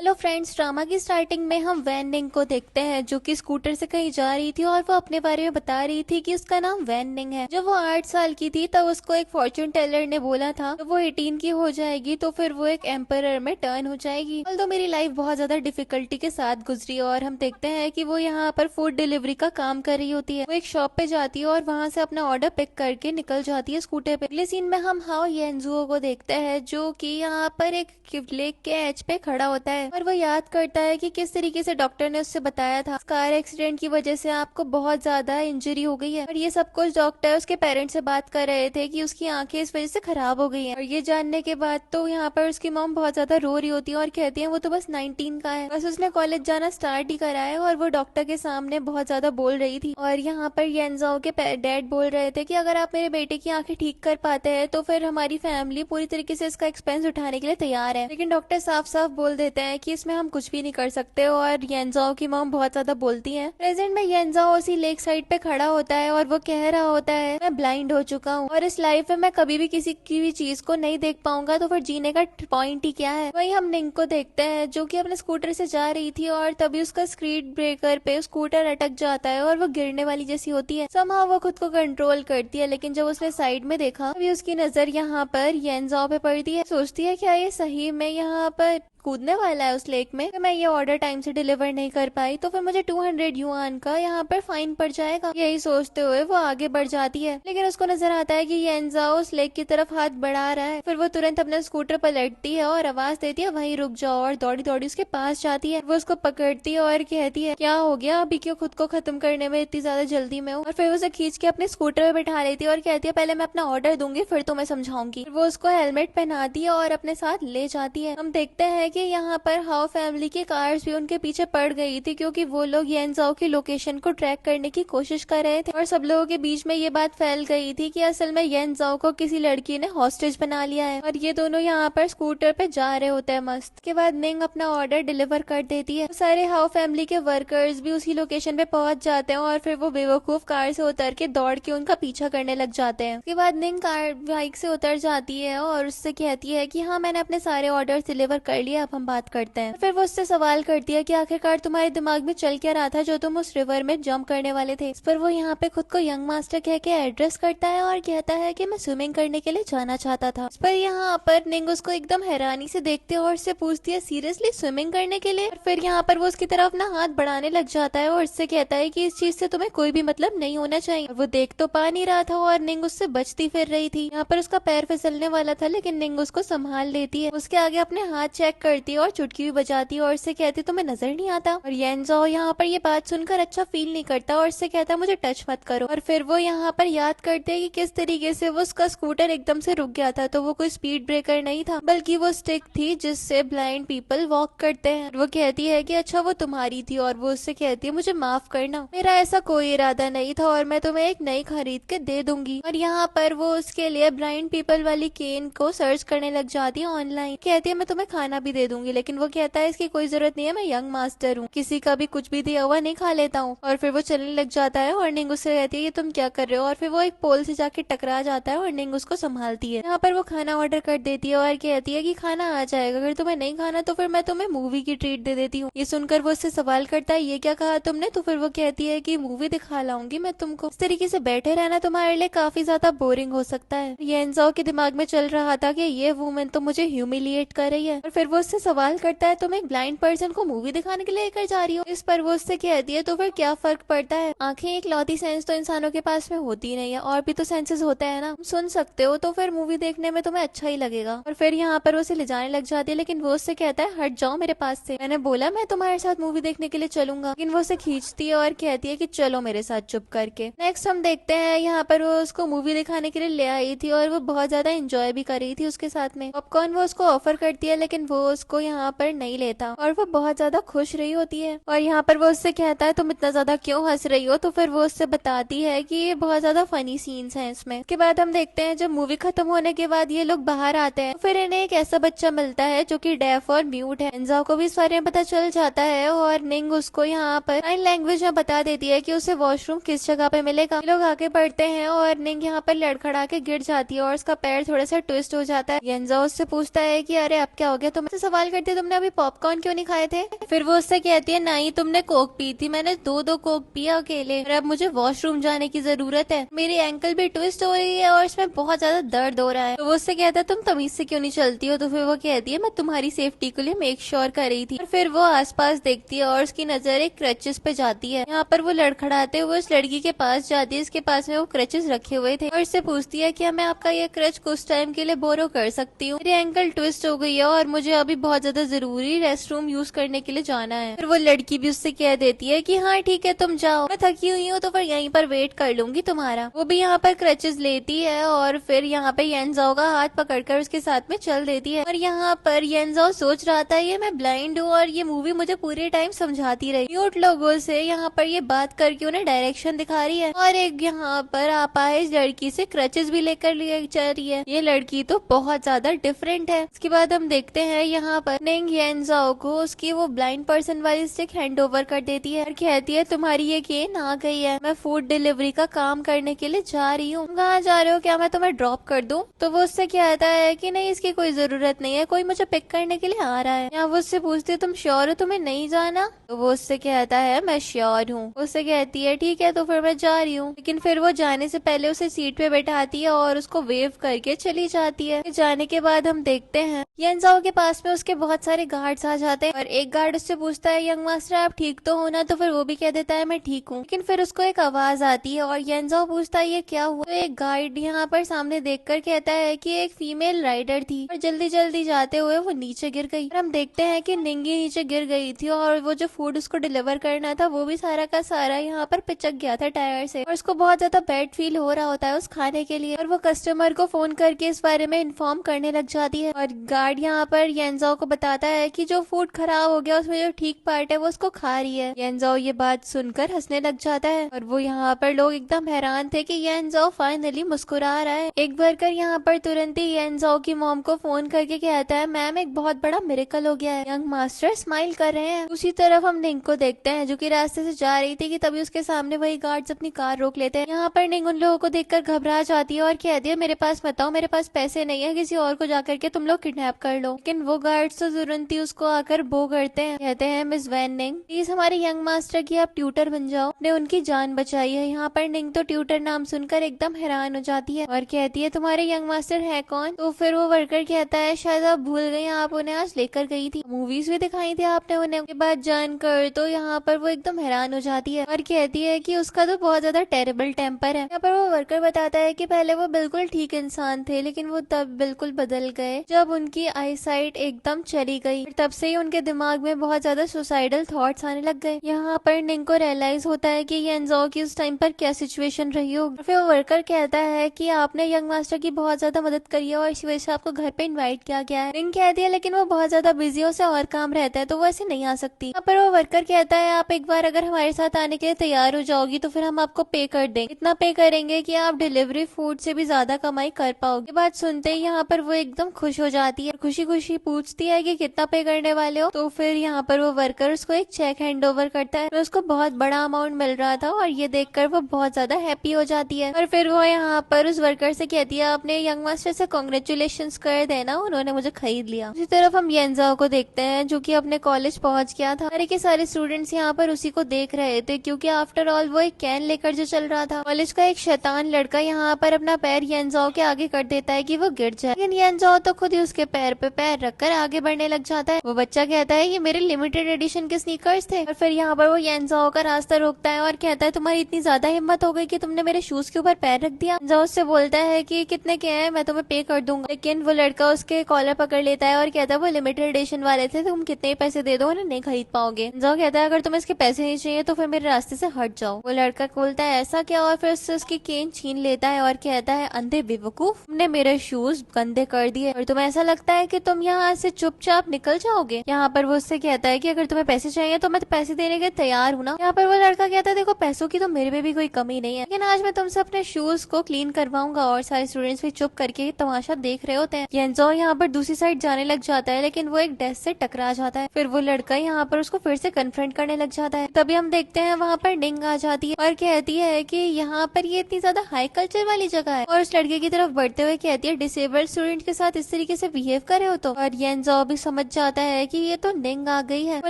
Hello friends, drama की starting में हम वैन निंग को देखते हैं जो कि स्कूटर से कहीं जा रही थी और वो अपने बारे में बता रही थी कि उसका नाम वैन निंग है। जब वो 8 साल की थी तब उसको एक फॉर्चून टेलर ने बोला था तो वो 18 की हो जाएगी तो फिर वो एक एम्परर में टर्न हो जाएगी। तो मेरी लाइफ बहुत ज्यादा डिफिकल्टी के साथ गुजरी और हम देखते हैं कि वो यहाँ पर फूड डिलीवरी का काम कर रही होती है। वो एक शॉप पे जाती है और वहाँ से अपना ऑर्डर पिक करके निकल जाती है स्कूटर पे। अगले सीन में हम हाओ येंजुओ को देखते हैं जो कि यहाँ पर एक लेक के एज पे खड़ा होता है और वो याद करता है कि किस तरीके से डॉक्टर ने उससे बताया था कार एक्सीडेंट की वजह से आपको बहुत ज्यादा इंजरी हो गई है। और ये सब कुछ डॉक्टर उसके पेरेंट्स से बात कर रहे थे कि उसकी आंखें इस वजह से खराब हो गई हैं। और ये जानने के बाद तो यहाँ पर उसकी मॉम बहुत ज्यादा रो रही होती है और कहती है वो तो बस 19 का है, बस उसने कॉलेज जाना स्टार्ट ही करा है। और वो डॉक्टर के सामने बहुत ज्यादा बोल रही थी और यहाँ पर येंजाओ के डैड बोल रहे थे कि अगर आप मेरे बेटे की आंखें ठीक कर पाते हैं तो फिर हमारी फैमिली पूरी तरीके से इसका एक्सपेंस उठाने के लिए तैयार है। लेकिन डॉक्टर साफ साफ बोल देते हैं कि इसमें हम कुछ भी नहीं कर सकते और येंजाओ की मॉम बहुत ज्यादा बोलती है। प्रेजेंट में येंजाओ उसी लेक साइड पे खड़ा होता है और वो कह रहा होता है मैं ब्लाइंड हो चुका हूँ और इस लाइफ में मैं कभी भी किसी की भी चीज को नहीं देख पाऊंगा तो फिर जीने का पॉइंट ही क्या है। वही हम निंग को देखते हैं जो कि अपने स्कूटर से जा रही थी और तभी उसका स्पीड ब्रेकर पे स्कूटर अटक जाता है और वो गिरने वाली जैसी होती है। समहाउ वो खुद को कंट्रोल करती है लेकिन जब उसने साइड में देखा तभी उसकी नजर यहाँ पर येंजाओ पे पड़ती है। सोचती है क्या ये सही में यहाँ पर कूदने वाला है उस लेक में। मैं ये ऑर्डर टाइम से डिलीवर नहीं कर पाई तो फिर मुझे 200 युआन का यहाँ पर फाइन पड़ जाएगा। यही सोचते हुए वो आगे बढ़ जाती है लेकिन उसको नजर आता है कि येंजाओ उस लेक की तरफ हाथ बढ़ा रहा है। फिर वो तुरंत अपने स्कूटर पलटती है और आवाज देती है वहीं रुक जाओ और दौड़ी दौड़ी उसके पास जाती है। वो उसको पकड़ती है और कहती है क्या हो गया, अभी क्यों खुद को खत्म करने में इतनी ज्यादा जल्दी में हूँ। और फिर उसे खींच के अपने स्कूटर पे बैठा लेती है और कहती है पहले मैं अपना ऑर्डर दूंगी फिर तुम्हें समझाऊंगी। वो उसको हेलमेट पहनाती है और अपने साथ ले जाती है। हम देखते हैं कि यहाँ पर हाओ फैमिली की कार्स भी उनके पीछे पड़ गई थी क्योंकि वो लोग येंजाओ की लोकेशन को ट्रैक करने की कोशिश कर रहे थे और सब लोगों के बीच में ये बात फैल गई थी कि असल में येंजाओ को किसी लड़की ने हॉस्टेज बना लिया है। और ये दोनों यहाँ पर स्कूटर पे जा रहे होते हैं मस्त। के बाद निंग अपना ऑर्डर डिलीवर कर देती है। तो सारे हाओ फैमिली के वर्कर्स भी उसी लोकेशन पे पहुंच जाते हैं और फिर वो बेवकूफ कार से उतर के दौड़ के उनका पीछा करने लग जाते हैं। उसके बाद निंग कार बाइक से उतर जाती है और उससे कहती है कि हाँ मैंने अपने सारे ऑर्डर डिलीवर कर लिए, अब हम बात करते हैं। फिर वो उससे सवाल करती है कि आखिरकार तुम्हारे दिमाग में चल क्या रहा था जो तुम उस रिवर में जंप करने वाले थे। इस पर वो यहाँ पे खुद को यंग मास्टर कह के एड्रेस करता है और कहता है कि मैं स्विमिंग करने के लिए जाना चाहता था। इस पर यहाँ पर निंग उसको एकदम हैरानी से देखती है और उससे पूछती है सीरियसली स्विमिंग करने के लिए। और फिर यहाँ पर वो उसकी तरफ अपना हाथ बढ़ाने लग जाता है और उससे कहता है कि इस चीज से तुम्हें कोई भी मतलब नहीं होना चाहिए। वो देख तो पा नहीं रहा था और निंग उससे बचती फिर रही थी। यहाँ पर उसका पैर फिसलने वाला था लेकिन निंग उसको संभाल लेती है। उसके आगे अपने हाथ चेक करती है और चुटकी भी बजाती है और उससे कहती तुम्हें नजर नहीं आता। और येंजाओ यहाँ पर ये बात सुनकर अच्छा फील नहीं करता और उससे कहता मुझे टच मत करो। और फिर वो यहाँ पर याद करते हैं कि किस तरीके से वो उसका स्कूटर एकदम से रुक गया था तो वो कोई स्पीड ब्रेकर नहीं था बल्कि वो स्टिक थी जिससे ब्लाइंड पीपल वॉक करते हैं। वो कहती है कि अच्छा वो तुम्हारी थी और वो उससे कहती है मुझे माफ करना, मेरा ऐसा कोई इरादा नहीं था और मैं तुम्हें एक नई खरीद के दे दूंगी। और यहाँ पर वो उसके लिए ब्लाइंड पीपल वाली केन को सर्च करने लग जाती है ऑनलाइन। कहती है मैं तुम्हें खाना भी दे दूंगी लेकिन वो कहता है इसकी कोई जरूरत नहीं है, मैं यंग मास्टर हूँ, किसी का भी कुछ भी दिया हुआ नहीं खा लेता हूँ। और फिर वो चलने लग जाता है और निंग उससे कहती है ये तुम क्या कर रहे हो। और फिर वो एक पोल से जाके टकरा जाता है और निंग उसको संभालती है। यहाँ पर वो खाना ऑर्डर कर देती है और कहती है कि खाना आ जाएगा, अगर तुम्हें नहीं खाना तो फिर मैं तुम्हें मूवी की ट्रीट दे देती हूँ। ये सुनकर वो उससे सवाल करता है ये क्या कहा तुमने। तो फिर वो कहती है कि मूवी दिखा लाऊंगी मैं तुमको, इस तरीके से बैठे रहना तुम्हारे लिए काफी ज्यादा बोरिंग हो सकता है। येंजाओ के दिमाग में चल रहा था कि ये वुमेन तो मुझे ह्यूमिलिएट कर रही है। और फिर वो उससे सवाल करता है तुम एक ब्लाइंड पर्सन को मूवी दिखाने के लिए लेकर जा रही हो। इस पर वो उससे कहती है तो फिर क्या फर्क पड़ता है, आंखें एक लौती सेंस तो इंसानों के पास में होती नहीं है, और भी तो सेंसेस होते हैं ना, सुन सकते हो तो फिर मूवी देखने में तुम्हें अच्छा ही लगेगा। और फिर यहाँ पर वो उसे ले जाने लग जाती है लेकिन वो उससे कहता है हट जाओ मेरे पास से, मैंने बोला मैं तुम्हारे साथ मूवी देखने के लिए चलूंगा। लेकिन वो उसे खींचती है और कहती है कि चलो मेरे साथ चुप करके। नेक्स्ट हम देखते हैं यहाँ पर वो उसको मूवी दिखाने के लिए ले आई थी और वो बहुत ज्यादा एंजॉय भी कर रही थी उसके साथ में। पॉपकॉर्न वो उसको ऑफर करती है लेकिन वो उसको यहाँ पर नहीं लेता और वो बहुत ज्यादा खुश रही होती है। और यहाँ पर वो उससे कहता है तुम इतना ज्यादा क्यों हंस रही हो। तो फिर वो उससे बताती है कि ये बहुत ज्यादा फनी सीन्स हैं इसमें। उसके बाद हम देखते हैं जब मूवी खत्म होने के बाद ये लोग बाहर आते हैं तो फिर इन्हें एक ऐसा बच्चा मिलता है जो कि डेफ और म्यूट है। इंजाओ को भी इस बारे में पता चल जाता है और निंग उसको यहाँ पर साइन लैंग्वेज में बता देती है कि उसे वॉशरूम किस जगह पे मिलेगा। ये लोग आगे बढ़ते हैं और निंग यहाँ पर लड़खड़ा के गिर जाती है और उसका पैर थोड़ा सा ट्विस्ट हो जाता है। इंजाओ उससे पूछता है कि अरे अब क्या हो गया। तो मैं सवाल करती है तुमने अभी पॉपकॉर्न क्यों नहीं खाए थे। फिर वो उससे कहती है नहीं, तुमने कोक पी थी, मैंने दो कोक पिया अकेले, और अब मुझे वॉशरूम जाने की जरूरत है, मेरी एंकल भी ट्विस्ट हो रही है और इसमें बहुत ज्यादा दर्द हो रहा है। तो वो उससे कहता है तुम तमीज से क्यों नहीं चलती हो। तो फिर वो कहती है मैं तुम्हारी सेफ्टी के लिए मेक श्योर कर रही थी। और फिर वो आसपास देखती है और उसकी नजर एक क्रचेस पे जाती है। यहाँ पर वो लड़खड़ाते हुए उस लड़की के पास जाती है, इसके पास में वो क्रचेस रखे हुए थे, और इससे पूछती है कि मैं आपका ये क्रच कुछ टाइम के लिए बोरो कर सकती हूँ, मेरी एंकल ट्विस्ट हो गई है और मुझे अभी बहुत ज्यादा जरूरी रेस्टरूम यूज करने के लिए जाना है। फिर वो लड़की भी उससे कह देती है कि हाँ ठीक है तुम जाओ, मैं थकी हुई हूँ तो फिर यहीं पर वेट कर लूंगी तुम्हारा। वो भी यहाँ पर क्रचेस लेती है और फिर यहाँ पे येनजाओ का हाथ पकड़कर उसके साथ में चल देती है। और यहाँ पर येनजाओ सोच रहा था ये मैं ब्लाइंड हूँ और ये मूवी मुझे पूरे टाइम समझाती रही, म्यूट लोगों से यहाँ पर ये बात करके उन्हें डायरेक्शन दिखा रही है। और एक यहाँ पर अपाहिज लड़की से क्रचेस भी लेकर ले जा रही है। ये लड़की तो बहुत ज्यादा डिफरेंट है। इसके बाद हम देखते हैं यहाँ पर निंग येनजाओ को उसकी वो ब्लाइंड पर्सन वाली स्टिक हैंड ओवर कर देती है और कहती है तुम्हारी ये केन आ गई है, मैं फूड डिलीवरी का काम करने के लिए जा रही हूँ। कहाँ जा रहे हो, क्या मैं तुम्हें ड्रॉप कर दूँ। तो वो उससे कहता है कि नहीं इसकी कोई जरूरत नहीं है, कोई मुझे पिक करने के लिए आ रहा है। यहाँ वो उससे पूछती है तुम श्योर हो तुम्हें नहीं जाना। तो वो उससे कहता है मैं श्योर हूँ। उससे कहती है ठीक है तो फिर मैं जा रही हूँ। लेकिन फिर वो जाने से पहले उसे सीट पे बैठाती है और उसको वेव करके चली जाती है। जाने के बाद हम देखते हैं येनजाओ के पास में उसके बहुत सारे गार्ड्स आ जाते हैं और एक गार्ड उससे पूछता है यंग मास्टर आप ठीक तो हो ना। तो फिर वो भी कह देता है मैं ठीक हूँ। लेकिन फिर उसको एक आवाज आती है और येनजाओ पूछता है ये क्या हुआ। तो एक गाइड यहाँ पर सामने देखकर कहता है कि एक फीमेल राइडर थी और जल्दी जल्दी जाते हुए वो नीचे गिर गई। और हम देखते हैं कि निंगी नीचे गिर गई थी और वो जो फूड उसको डिलीवर करना था वो भी सारा का सारा यहाँ पर पिचक गया था टायर से और उसको बहुत ज्यादा बैड फील हो रहा होता है उस खाने के लिए। और वो कस्टमर को फोन करके इस बारे में इन्फॉर्म करने लग जाती है। और गार्ड यहाँ पर येनजाओ को बताता है कि जो फूड खराब हो गया उसमें जो ठीक पार्ट है वो उसको खा रही है। येनजाओ ये बात सुनकर हंसने लग जाता है और वो यहाँ पर लोग एकदम हैरान थे कि येनजाओ फाइनली मुस्कुरा रहा है। एक वर्कर यहाँ पर तुरंत ही येनजाओ की मॉम को फोन करके कहता है मैम एक बहुत बड़ा मिरेकल हो गया है, यंग मास्टर स्माइल कर रहे हैं। उसी तरफ हम निंग को देखते हैं जो कि रास्ते से जा रही थी कि तभी उसके सामने वही गार्ड्स अपनी कार रोक लेते हैं। यहाँ पर निंग उन लोगों को देखकर घबरा जाती है और कहती है मेरे पास मत आओ, मेरे पास पैसे नहीं है, किसी और को जाकर के तुम लोग किडनैप कर लो। लेकिन वो गार्ड्स तो तुरंत ही उसको आकर बो करते हैं, कहते हैं मिस वैन निंग प्लीज हमारे यंग मास्टर की आप ट्यूटर बन जाओ, ने उनकी जान बचाई है। यहाँ पर निंग तो ट्यूटर नाम सुनकर एकदम हैरान हो जाती है और कहती है तुम्हारे यंग मास्टर है कौन। तो फिर वो वर्कर कहता है शायद आप भूल गई, आप उन्हें आज लेकर गई थी, मूवीज भी दिखाई थी आपने उन्हें। के बाद जानकर तो यहाँ पर वो एकदम हैरान हो जाती है और कहती है कि उसका तो बहुत ज्यादा टेरेबल टेम्पर है। यहाँ पर वो वर्कर बताता है कि पहले वो बिल्कुल ठीक इंसान थे लेकिन वो तब बिल्कुल बदल गए जब उनकी आई साइट एकदम चली गई। तब से ही उनके दिमाग में बहुत ज्यादा सुसाइडल थॉट्स आने लग गए। यहाँ पर निंग को रियलाइज होता है कि येनजाओ की उस टाइम पर क्या सिचुएशन रही हो। फिर वो वर्कर कहता है कि आपने यंग मास्टर की बहुत ज्यादा मदद करी है और इसी वजह से आपको घर पे इनवाइट किया गया है। निंग कहती है लेकिन वो बहुत ज्यादा बिजी है, उसे और काम रहता है तो वो ऐसे नहीं आ सकती। यहाँ पर वो वर्कर कहता है आप एक बार अगर हमारे साथ आने के लिए तैयार हो जाओगी तो फिर हम आपको पे कर देंगे, इतना पे करेंगे कि आप डिलीवरी फूड से भी ज्यादा कमाई कर पाओगे। ये बात सुनते ही यहाँ पर वो एकदम खुश हो जाती है, खुशी खुशी पूछती है कि कितना पे करने वाले हो। तो फिर यहाँ पर वो वर्कर उसको एक चेक हैंड ओवर करता है, उसको बहुत बड़ा अमाउंट मिल रहा था और ये देखकर वो बहुत ज्यादा हैप्पी हो जाती है। और फिर वो यहाँ पर उस वर्कर से कहती है अपने यंग मास्टर से कांग्रेचुलेशंस कर देना, उन्होंने मुझे खरीद लिया। उसी तरफ हम येनजाओ को देखते हैं जो कि अपने कॉलेज पहुंच गया था। सारे के सारे स्टूडेंट्स यहाँ पर उसी को देख रहे थे क्योंकि आफ्टर ऑल वो एक कैन लेकर जो चल रहा था। कॉलेज का एक शैतान लड़का यहाँ पर अपना पैर येनजाओ के आगे कर देता है कि वो गिर जाए, लेकिन येनजाओ तो खुद ही उसके पैर पे पैर रखकर आगे बढ़ने लग जाता है। वो बच्चा कहता है ये मेरे लिमिटेड एडिशन के स्नीकर्स थे। और फिर यहाँ पर वो येनजाओ का रास्ता रोकता है और कहता है तुम्हारी इतनी ज्यादा हिम्मत हो गई कि तुमने मेरे शूज के ऊपर पैर रख दिया। येनजाओ उससे बोलता है कि कितने के हैं, मैं तुम्हें पे कर दूंगा। लेकिन वो लड़का उसके कॉलर पकड़ लेता है और कहता है वो लिमिटेड एडिशन वाले थे, तुम कितने पैसे दे दो उन्हें नहीं खरीद पाओगे। येनजाओ कहता है अगर तुम्हें इसके पैसे नहीं चाहिए तो फिर मेरे रास्ते से हट जाओ। वो लड़का बोलता है ऐसा क्या, और फिर उससे उसकी केन छीन लेता है और कहता है अंधे बेवकूफ, तुमने मेरे शूज गंदे कर दिए और तुम्हें ऐसा लगता है कि तुम यहाँ से चुपचाप निकल जाओगे। यहाँ पर वो उससे कहता है कि अगर तुम्हें पैसे चाहिए तो मैं पैसे देने के तैयार हूँ ना। यहाँ पर वो लड़का कहता है देखो पैसों की तो मेरे में भी कोई कमी नहीं है, लेकिन आज मैं तुमसे अपने शूज को क्लीन करवाऊंगा। और सारे स्टूडेंट्स भी चुप करके तमाशा देख रहे होते हैं। येनजाओ यहाँ पर दूसरी साइड जाने लग जाता है लेकिन वो एक डेस्क से टकरा जाता है। फिर वो लड़का यहाँ पर उसको फिर से कन्फ्रंट करने लग जाता है। तभी हम देखते हैं वहाँ पर निंग आ जाती है और कहती है कि यहाँ पर ये इतनी ज्यादा हाई कल्चर वाली जगह है, और उस लड़के की तरफ बढ़ते हुए कहती है डिसेबल्ड स्टूडेंट के साथ इस तरीके से बिहेव करे हो तो। और येनजो भी समझ जाता है कि ये तो निंग आ गई है। वो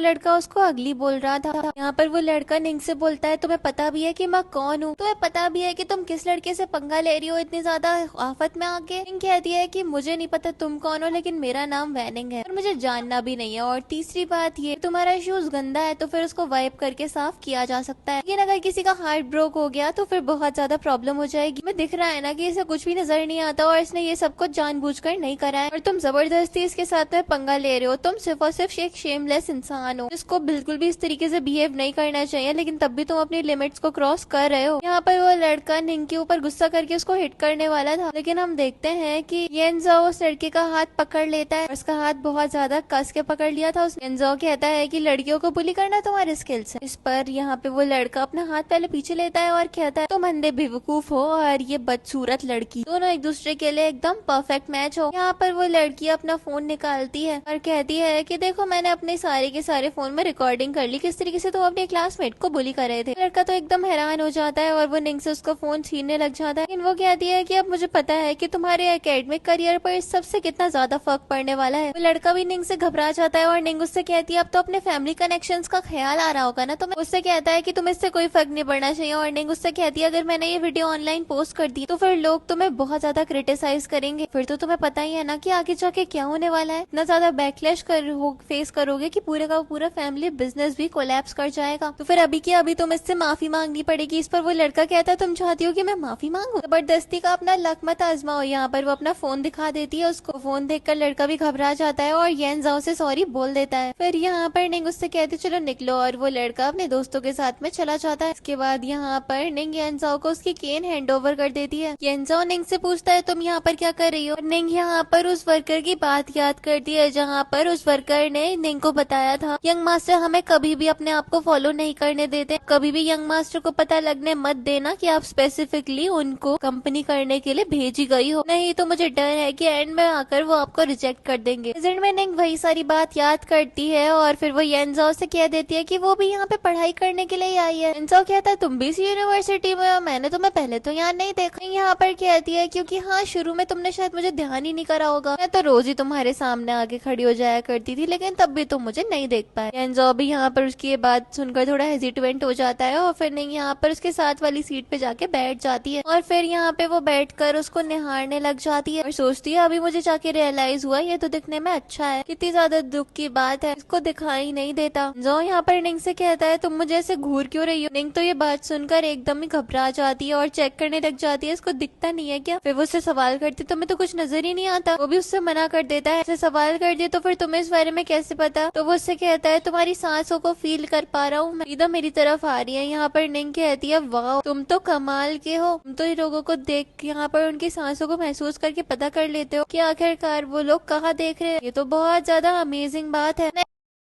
लड़का उसको अगली बोल रहा था। यहाँ पर वो लड़का निंग से बोलता है तुम्हें पता भी है कि मैं कौन हूँ, तुम्हें पता भी है कि तुम किस लड़के से पंगा ले रही हो इतनी ज्यादा आफत में आके। निंग कहती है कि मुझे नहीं पता तुम कौन हो, लेकिन मेरा नाम वैनिंग है और मुझे जानना भी नहीं है। और तीसरी बात ये, तुम्हारा शूज गंदा है तो फिर उसको वाइप करके साफ किया जा सकता है, लेकिन अगर किसी का हार्ट ब्रोक हो गया तो फिर बहुत ज्यादा प्रॉब्लम हो जाएगी। मैं दिख रहा है ना कि इसे कुछ भी नजर नहीं आता और इसने ये सब कुछ जानबूझकर नहीं करा है और तुम जबरदस्ती इसके साथ में पंगा ले रहे हो। तुम सिर्फ और सिर्फ एक शेमलेस इंसान हो जिसको बिल्कुल भी इस तरीके से बिहेव नहीं करना चाहिए, लेकिन तब भी तुम अपनी लिमिट्स को क्रॉस कर रहे हो। यहाँ पर वो लड़का निंग के ऊपर गुस्सा करके उसको हिट करने वाला था, लेकिन हम देखते हैं कि येनजो उस लड़के का हाथ पकड़ लेता है। उसका हाथ बहुत ज्यादा कस के पकड़ लिया था। येनजो कहता है कि लड़कियों को बुली करना तुम्हारे स्किल्स है। इस पर यहाँ पे वो लड़का अपना हाथ पहले पीछे लेता है और कहता है तुम अंधे बेवकूफ हो और ये बदसूरत लड़की, दोनों एक दूसरे के लिए एकदम परफेक्ट मैच हो। यहाँ पर वो लड़की अपना फोन निकालती है और कहती है कि देखो मैंने अपने सारे के सारे फोन में रिकॉर्डिंग कर ली किस तरीके से तुम अपने क्लासमेट को बुली कर रहे थे। लड़का तो एकदम हैरान हो जाता है और वो निंग से उसका फोन छीनने लग जाता है, लेकिन वो कहती है कि अब मुझे पता है कि तुम्हारे एकेडमिक करियर पर इस सबसे कितना ज्यादा फर्क पड़ने वाला है। वो लड़का भी निंग से घबरा जाता है और निंग उससे कहती है अब तो अपने फैमिली कनेक्शंस का ख्याल आ रहा होगा ना तुम्हें। उससे कहता है कि तुम्हें इससे कोई फर्क नहीं पड़ना चाहिए और निंग उससे कहती है अगर मैंने ये वीडियो ऑनलाइन पोस्ट कर दी तो फिर लोग तुम्हें बहुत ज्यादा क्रिटिसाइज करेंगे, फिर तो तुम्हें पता ही है ना कि आगे जाके क्या होने वाला है। इतना ज्यादा बैकलैश फेस करोगे कि पूरे का पूरा फैमिली बिजनेस भी कोलैप्स कर जाएगा, तो फिर अभी की अभी तुम इससे माफी मांगनी पड़ेगी। इस पर वो लड़का कहता है तुम चाहती हो कि मैं माफी मांगू, जबरदस्ती का अपना लक मत आजमाओ। यहाँ पर वो अपना फोन दिखा देती है उसको। फोन देखकर लड़का भी घबरा जाता है और येनजो से सॉरी बोल देता है। फिर यहाँ पर निंग उससे कहती चलो निकलो और वो लड़का अपने दोस्तों के साथ में चला जाता है। इसके बाद यहाँ पर निंग येनजो को उसकी केन हैंड ओवर कर देती है। येनजो निंग से पूछता है तुम यहाँ पर क्या कर रही हो। निंग यहाँ पर उस वर्कर की बात याद करती है जहाँ पर उस वर्कर ने निंग को बताया था यंग मास्टर हमें कभी भी अपने आप को फॉलो नहीं करने देते, कभी भी यंग मास्टर को पता लगने मत देना कि आप स्पेसिफिकली उनको कंपनी करने के लिए भेजी गई हो, नहीं तो मुझे डर है कि एंड में आकर वो आपको रिजेक्ट कर देंगे। प्रेजेंट में निंग वही सारी बात याद करती है और फिर वो येनजो से कह देती है कि वो भी यहाँ पे पढ़ाई करने के लिए आई है। येनजो कहता है तुम भी इस यूनिवर्सिटी में हो, मैंने तुम्हें पहले तो यहाँ नहीं देखा। यहाँ पर कहती है क्योंकि हाँ शुरू में तुमने शायद मुझे ध्यान ही नहीं करा होगा, मैं तो रोज ही तुम्हारे सामने आके खड़ी हो जाया करती थी, लेकिन तब भी तुम मुझे नहीं देख पाए। येनजो भी यहाँ पर उसकी ये बात सुनकर थोड़ा हेजिटेंट हो जाता है और फिर निंग यहाँ पर उसके साथ वाली सीट पे जाके बैठ जाती है और फिर यहाँ पे वो बैठकर उसको निहारने लग जाती है और सोचती है अभी मुझे जाके रियलाइज हुआ ये तो दिखने में अच्छा है, कितनी ज्यादा दुख की बात है, इसको दिखाई नहीं देता। जो यहाँ पर निंग से कहता है तुम मुझे ऐसे घूर क्यों रही हो। निंग तो ये बात सुनकर एकदम ही घबरा जाती है और चेक करने लग जाती है इसको दिखता नहीं है क्या। फिर वो उससे सवाल करती तुम्हें तो कुछ नजर ही नहीं आता। वो भी उससे मना कर देता है, ऐसे सवाल कर दिया तो फिर तुम्हें इस बारे में कैसे पता। तो वो उससे कहता है तुम्हारी सांसों को फील कर पा रहा हूँ, एकदम मेरी तरफ आ रही है। यहाँ पर निंग कहती है वाह तुम तो कमाल के हो, तुम तो लोगों को देख यहाँ पर उनकी सांसों को महसूस करके पता कर लेते हो कि आखिरकार वो लोग कहाँ देख रहे हैं। ये तो बहुत ज्यादा अमेजिंग बात है।